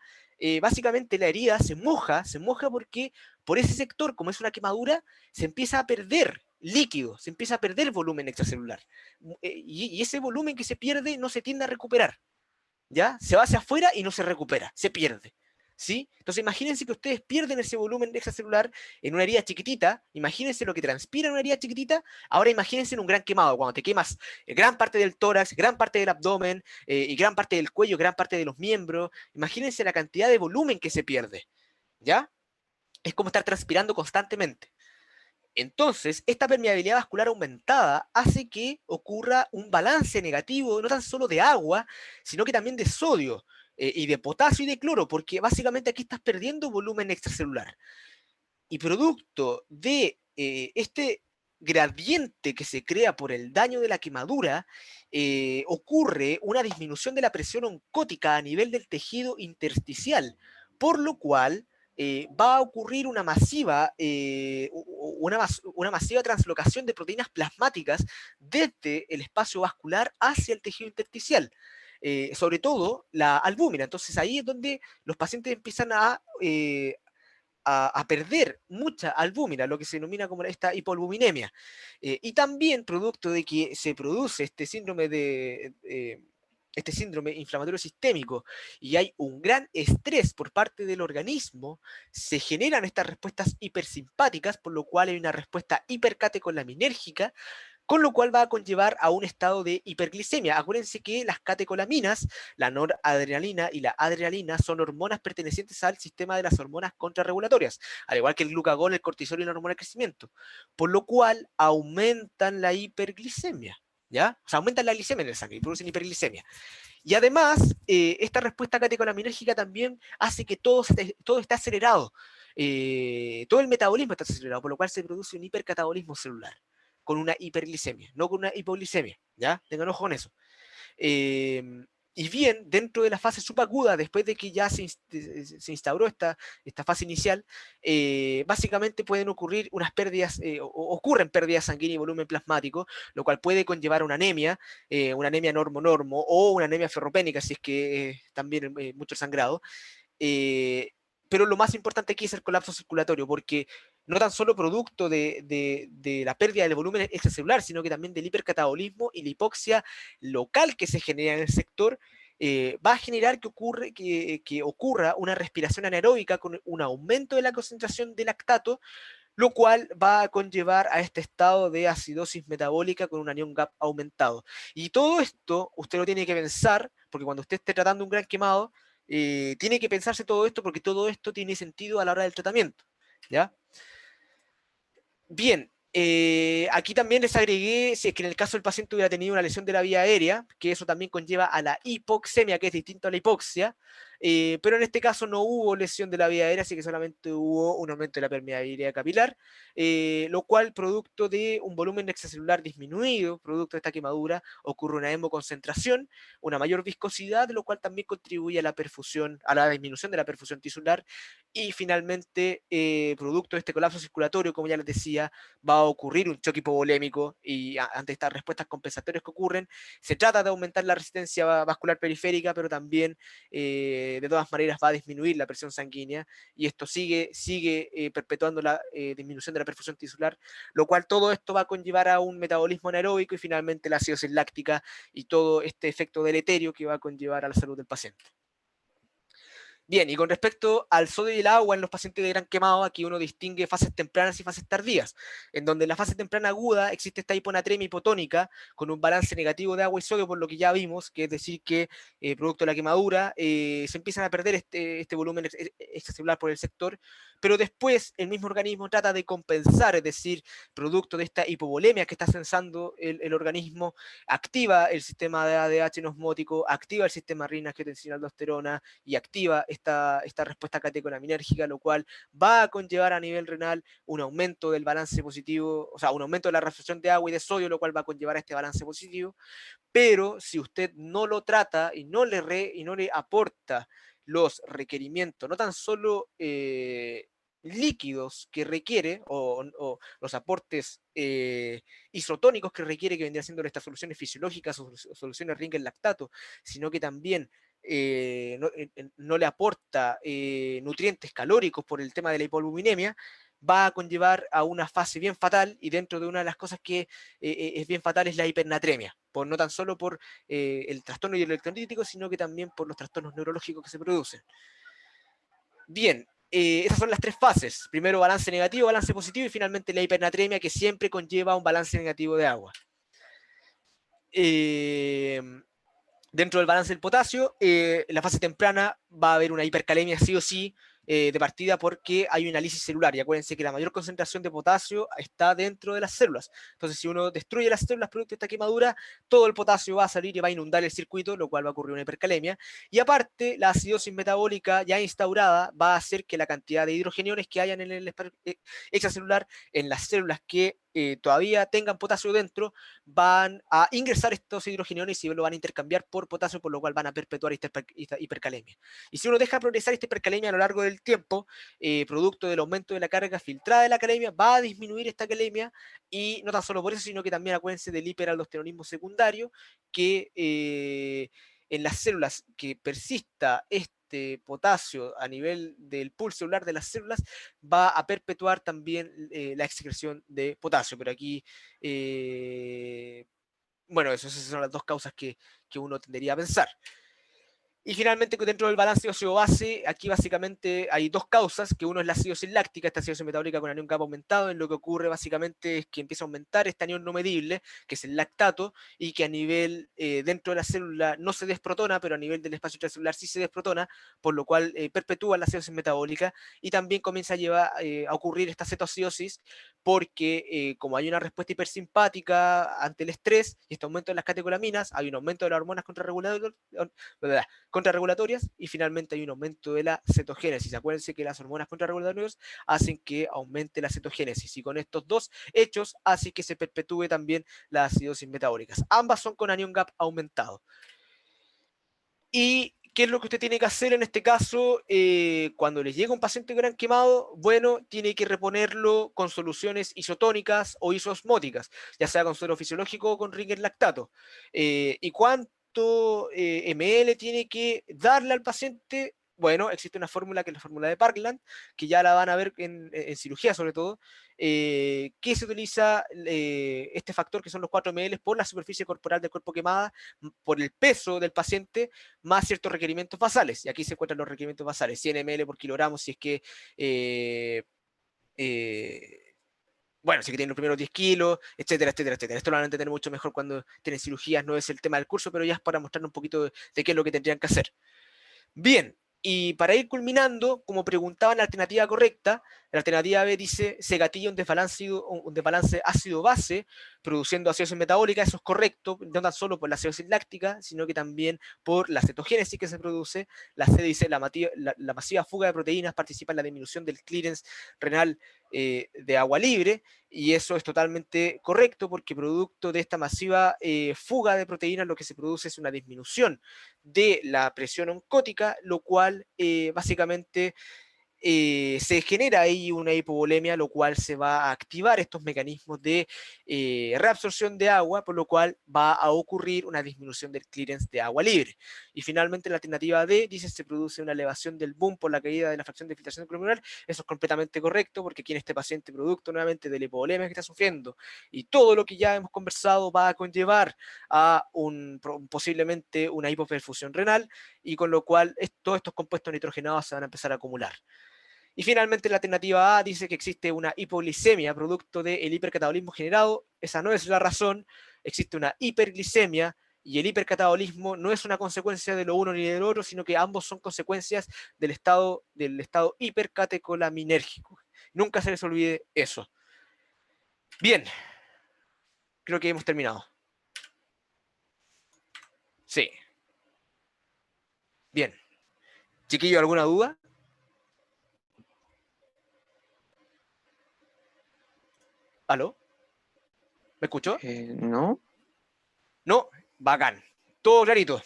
S6: básicamente la herida se moja porque por ese sector, como es una quemadura, se empieza a perder líquido, se empieza a perder volumen extracelular. Y ese volumen que se pierde no se tiende a recuperar. ¿Ya? Se va hacia afuera y no se recupera, se pierde. ¿Sí? Entonces imagínense que ustedes pierden ese volumen extracelular en una herida chiquitita, imagínense lo que transpira en una herida chiquitita, ahora imagínense en un gran quemado, cuando te quemas gran parte del tórax, gran parte del abdomen, y gran parte del cuello, gran parte de los miembros, imagínense la cantidad de volumen que se pierde, ¿ya? Es como estar transpirando constantemente. Entonces, esta permeabilidad vascular aumentada hace que ocurra un balance negativo, no tan solo de agua, sino que también de sodio, y de potasio y de cloro, porque básicamente aquí estás perdiendo volumen extracelular. Y producto de este gradiente que se crea por el daño de la quemadura, ocurre una disminución de la presión oncótica a nivel del tejido intersticial, por lo cual va a ocurrir una masiva translocación de proteínas plasmáticas desde el espacio vascular hacia el tejido intersticial. Sobre todo la albúmina. Entonces ahí es donde los pacientes empiezan a perder mucha albúmina, lo que se denomina como esta hipoalbuminemia. Y también producto de que se produce este síndrome inflamatorio sistémico y hay un gran estrés por parte del organismo, se generan estas respuestas hipersimpáticas, por lo cual hay una respuesta hipercatecolinérgica, con lo cual va a conllevar a un estado de hiperglicemia. Acuérdense que las catecolaminas, la noradrenalina y la adrenalina, son hormonas pertenecientes al sistema de las hormonas contrarregulatorias, al igual que el glucagón, el cortisol y la hormona de crecimiento, por lo cual aumentan la hiperglicemia, ¿ya? O sea, aumentan la glicemia en el sangre y producen hiperglicemia. Y además, esta respuesta catecolinérgica también hace que todo esté acelerado. todo el metabolismo está acelerado, por lo cual se produce un hipercatabolismo celular, con una hiperglicemia, no con una hipoglicemia, ¿ya? Tengan ojo con eso. Y bien, dentro de la fase subaguda, después de que ya se instauró esta fase inicial, básicamente pueden ocurrir unas pérdidas, ocurren pérdidas sanguíneas y volumen plasmático, lo cual puede conllevar una anemia normo-normo, o una anemia ferropénica, si es que también mucho sangrado. Pero lo más importante aquí es el colapso circulatorio, porque no tan solo producto de la pérdida del volumen extracelular, sino que también del hipercatabolismo y la hipoxia local que se genera en el sector, va a generar que ocurra una respiración anaeróbica con un aumento de la concentración de lactato, lo cual va a conllevar a este estado de acidosis metabólica con un anion gap aumentado. Y todo esto usted lo tiene que pensar, porque cuando usted esté tratando un gran quemado, tiene que pensarse todo esto, porque todo esto tiene sentido a la hora del tratamiento, ¿ya? Bien, aquí también les agregué, si es que en el caso del paciente hubiera tenido una lesión de la vía aérea, que eso también conlleva a la hipoxemia, que es distinto a la hipoxia, pero en este caso no hubo lesión de la vía aérea, así que solamente hubo un aumento de la permeabilidad capilar, lo cual, producto de un volumen extracelular disminuido, producto de esta quemadura, ocurre una hemoconcentración, una mayor viscosidad, lo cual también contribuye a la perfusión, a la disminución de la perfusión tisular, y finalmente, producto de este colapso circulatorio, como ya les decía, va a ocurrir un choque hipovolémico, y ante estas respuestas compensatorias que ocurren, se trata de aumentar la resistencia vascular periférica, pero también de todas maneras va a disminuir la presión sanguínea, y esto sigue perpetuando la disminución de la perfusión tisular, lo cual todo esto va a conllevar a un metabolismo anaeróbico y finalmente la acidosis láctica y todo este efecto deleterio que va a conllevar a la salud del paciente. Bien, y con respecto al sodio y el agua en los pacientes de gran quemado, aquí uno distingue fases tempranas y fases tardías, en donde en la fase temprana aguda existe esta hiponatremia hipotónica con un balance negativo de agua y sodio, por lo que ya vimos, que es decir que producto de la quemadura se empiezan a perder este volumen extracelular por el sector, pero después el mismo organismo trata de compensar, es decir, producto de esta hipovolemia que está sensando el organismo, activa el sistema de ADH osmótico, activa el sistema renina-angiotensina-aldosterona y activa esta respuesta catecolaminérgica, lo cual va a conllevar a nivel renal un aumento del balance positivo, o sea, un aumento de la reabsorción de agua y de sodio, lo cual va a conllevar a este balance positivo. Pero si usted no lo trata y no le aporta los requerimientos, no tan solo líquidos que requiere, o los aportes isotónicos que requiere, que vendría siendo estas soluciones fisiológicas o soluciones Ringen lactato, sino que también no le aporta nutrientes calóricos por el tema de la hipoalbuminemia, va a conllevar a una fase bien fatal, y dentro de una de las cosas que es bien fatal es la hipernatremia, no tan solo por el trastorno hidroelectrolítico, sino que también por los trastornos neurológicos que se producen. Bien, esas son las tres fases. Primero balance negativo, balance positivo, y finalmente la hipernatremia, que siempre conlleva un balance negativo de agua. Dentro del balance del potasio, en la fase temprana va a haber una hipercalemia sí o sí, de partida, porque hay una lisis celular, y acuérdense que la mayor concentración de potasio está dentro de las células. Entonces, si uno destruye las células producto de esta quemadura, todo el potasio va a salir y va a inundar el circuito, lo cual va a ocurrir una hipercalemia. Y aparte, la acidosis metabólica ya instaurada va a hacer que la cantidad de hidrogeniones que hayan en el espacio extracelular, en las células que todavía tengan potasio dentro, van a ingresar estos hidrogeniones y lo van a intercambiar por potasio, por lo cual van a perpetuar esta hipercalemia. Y si uno deja progresar esta hipercalemia a lo largo del tiempo, producto del aumento de la carga filtrada de la calemia, va a disminuir esta calemia, y no tan solo por eso, sino que también acuérdense del hiperaldosteronismo secundario, que en las células que persista este potasio a nivel del pool celular de las células, va a perpetuar también la excreción de potasio. Pero aquí, bueno, esas son las dos causas que uno tendería a pensar. Y finalmente, dentro del balance óseo-base, aquí básicamente hay dos causas, que uno es la acidosis láctica, esta acidosis metabólica con anión kappa aumentado. En lo que ocurre básicamente es que empieza a aumentar este anión no medible, que es el lactato, y que a nivel dentro de la célula no se desprotona, pero a nivel del espacio intracelular sí se desprotona, por lo cual perpetúa la acidosis metabólica, y también comienza a ocurrir esta cetoacidosis, porque como hay una respuesta hipersimpática ante el estrés y este aumento de las catecolaminas, hay un aumento de las hormonas contrarreguladoras, contrarregulatorias, y finalmente hay un aumento de la cetogénesis. Acuérdense que las hormonas contrarregulatorias hacen que aumente la cetogénesis, y con estos dos hechos hace que se perpetúe también la acidosis metabólica. Ambas son con anion gap aumentado. ¿Y qué es lo que usted tiene que hacer en este caso? Cuando le llega un paciente gran quemado, bueno, tiene que reponerlo con soluciones isotónicas o isosmóticas, ya sea con suero fisiológico o con Ringer lactato. ¿Y cuánto ml tiene que darle al paciente? Bueno, existe una fórmula que es la fórmula de Parkland, que ya la van a ver en cirugía sobre todo, que se utiliza este factor que son los 4 ml por la superficie corporal del cuerpo quemada, por el peso del paciente, más ciertos requerimientos basales. Y aquí se encuentran los requerimientos basales, 100 ml por kilogramo si es que, bueno, si es que tienen los primeros 10 kilos, etcétera, etcétera, etcétera. Esto lo van a entender mucho mejor cuando tienen cirugías, no es el tema del curso, pero ya es para mostrar un poquito de qué es lo que tendrían que hacer. Bien, y para ir culminando, como preguntaban la alternativa correcta, la alternativa B dice, se gatilla un desbalance ácido-base, produciendo acidosis metabólica. Eso es correcto, no tan solo por la acidosis láctica, sino que también por la cetogénesis que se produce. La C dice, la masiva fuga de proteínas participa en la disminución del clearance renal de agua libre, y eso es totalmente correcto, porque producto de esta masiva fuga de proteínas, lo que se produce es una disminución de la presión oncótica, lo cual básicamente se genera ahí una hipovolemia, lo cual se va a activar estos mecanismos de reabsorción de agua, por lo cual va a ocurrir una disminución del clearance de agua libre. Y finalmente la alternativa D dice se produce una elevación del boom por la caída de la fracción de filtración glomerular. Eso es completamente correcto, porque aquí en este paciente, producto nuevamente de la hipovolemia que está sufriendo y todo lo que ya hemos conversado, va a conllevar a posiblemente una hipoperfusión renal, y con lo cual todos estos compuestos nitrogenados se van a empezar a acumular. Y finalmente la alternativa A dice que existe una hipoglicemia producto del hipercatabolismo generado. Esa no es la razón, existe una hiperglicemia, y el hipercatabolismo no es una consecuencia de lo uno ni del otro, sino que ambos son consecuencias del estado hipercatecolaminérgico. Nunca se les olvide eso. Bien, creo que hemos terminado. Sí. Bien. Chiquillo, ¿alguna duda? ¿Aló? ¿Me escuchó?
S5: ¿No?
S6: No, bacán. Todo clarito.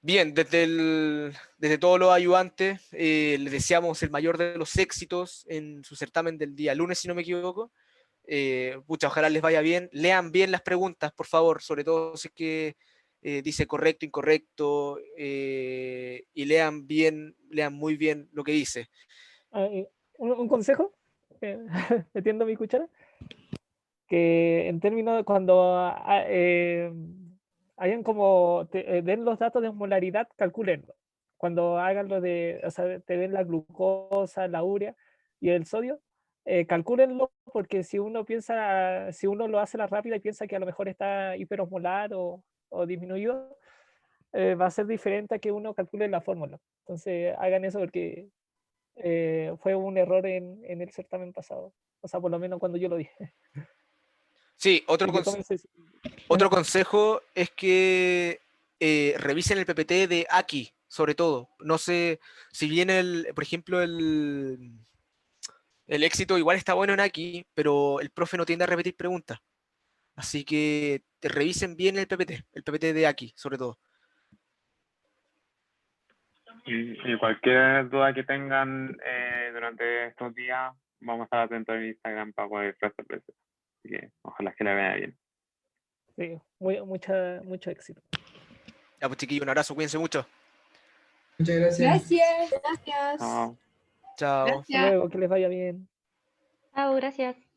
S6: Bien, desde todos los ayudantes, les deseamos el mayor de los éxitos en su certamen del día lunes, si no me equivoco. Ojalá les vaya bien. Lean bien las preguntas, por favor, sobre todo si es que dice correcto, incorrecto, y lean muy bien lo que dice.
S2: Un consejo, metiendo mi cuchara, que en términos de cuando hayan como den los datos de osmolaridad, calculenlo. Cuando hagan lo de, o sea, te den la glucosa, la urea y el sodio, calcúlenlo, porque si uno piensa, si uno lo hace a la rápida y piensa que a lo mejor está hiperosmolar o disminuido, va a ser diferente a que uno calcule la fórmula. Entonces hagan eso, porque fue un error en el certamen pasado. O sea, por lo menos cuando yo lo dije.
S6: Sí,
S2: Así
S6: otro consejo es que revisen el PPT de Aki, sobre todo. No sé, si bien por ejemplo, el éxito igual está bueno en Aki, pero el profe no tiende a repetir preguntas. Así que revisen bien el PPT de Aki, sobre todo.
S1: Y cualquier duda que tengan durante estos días, vamos a estar atentos en Instagram para poder resolver eso. Así que ojalá que la vean bien.
S2: Sí, mucho éxito.
S6: Ya, pues chiquillos, un abrazo, cuídense mucho.
S4: Muchas gracias.
S7: Gracias. Gracias.
S1: Chao.
S6: Chao.
S2: Hasta luego, que les vaya bien.
S3: Chao, gracias.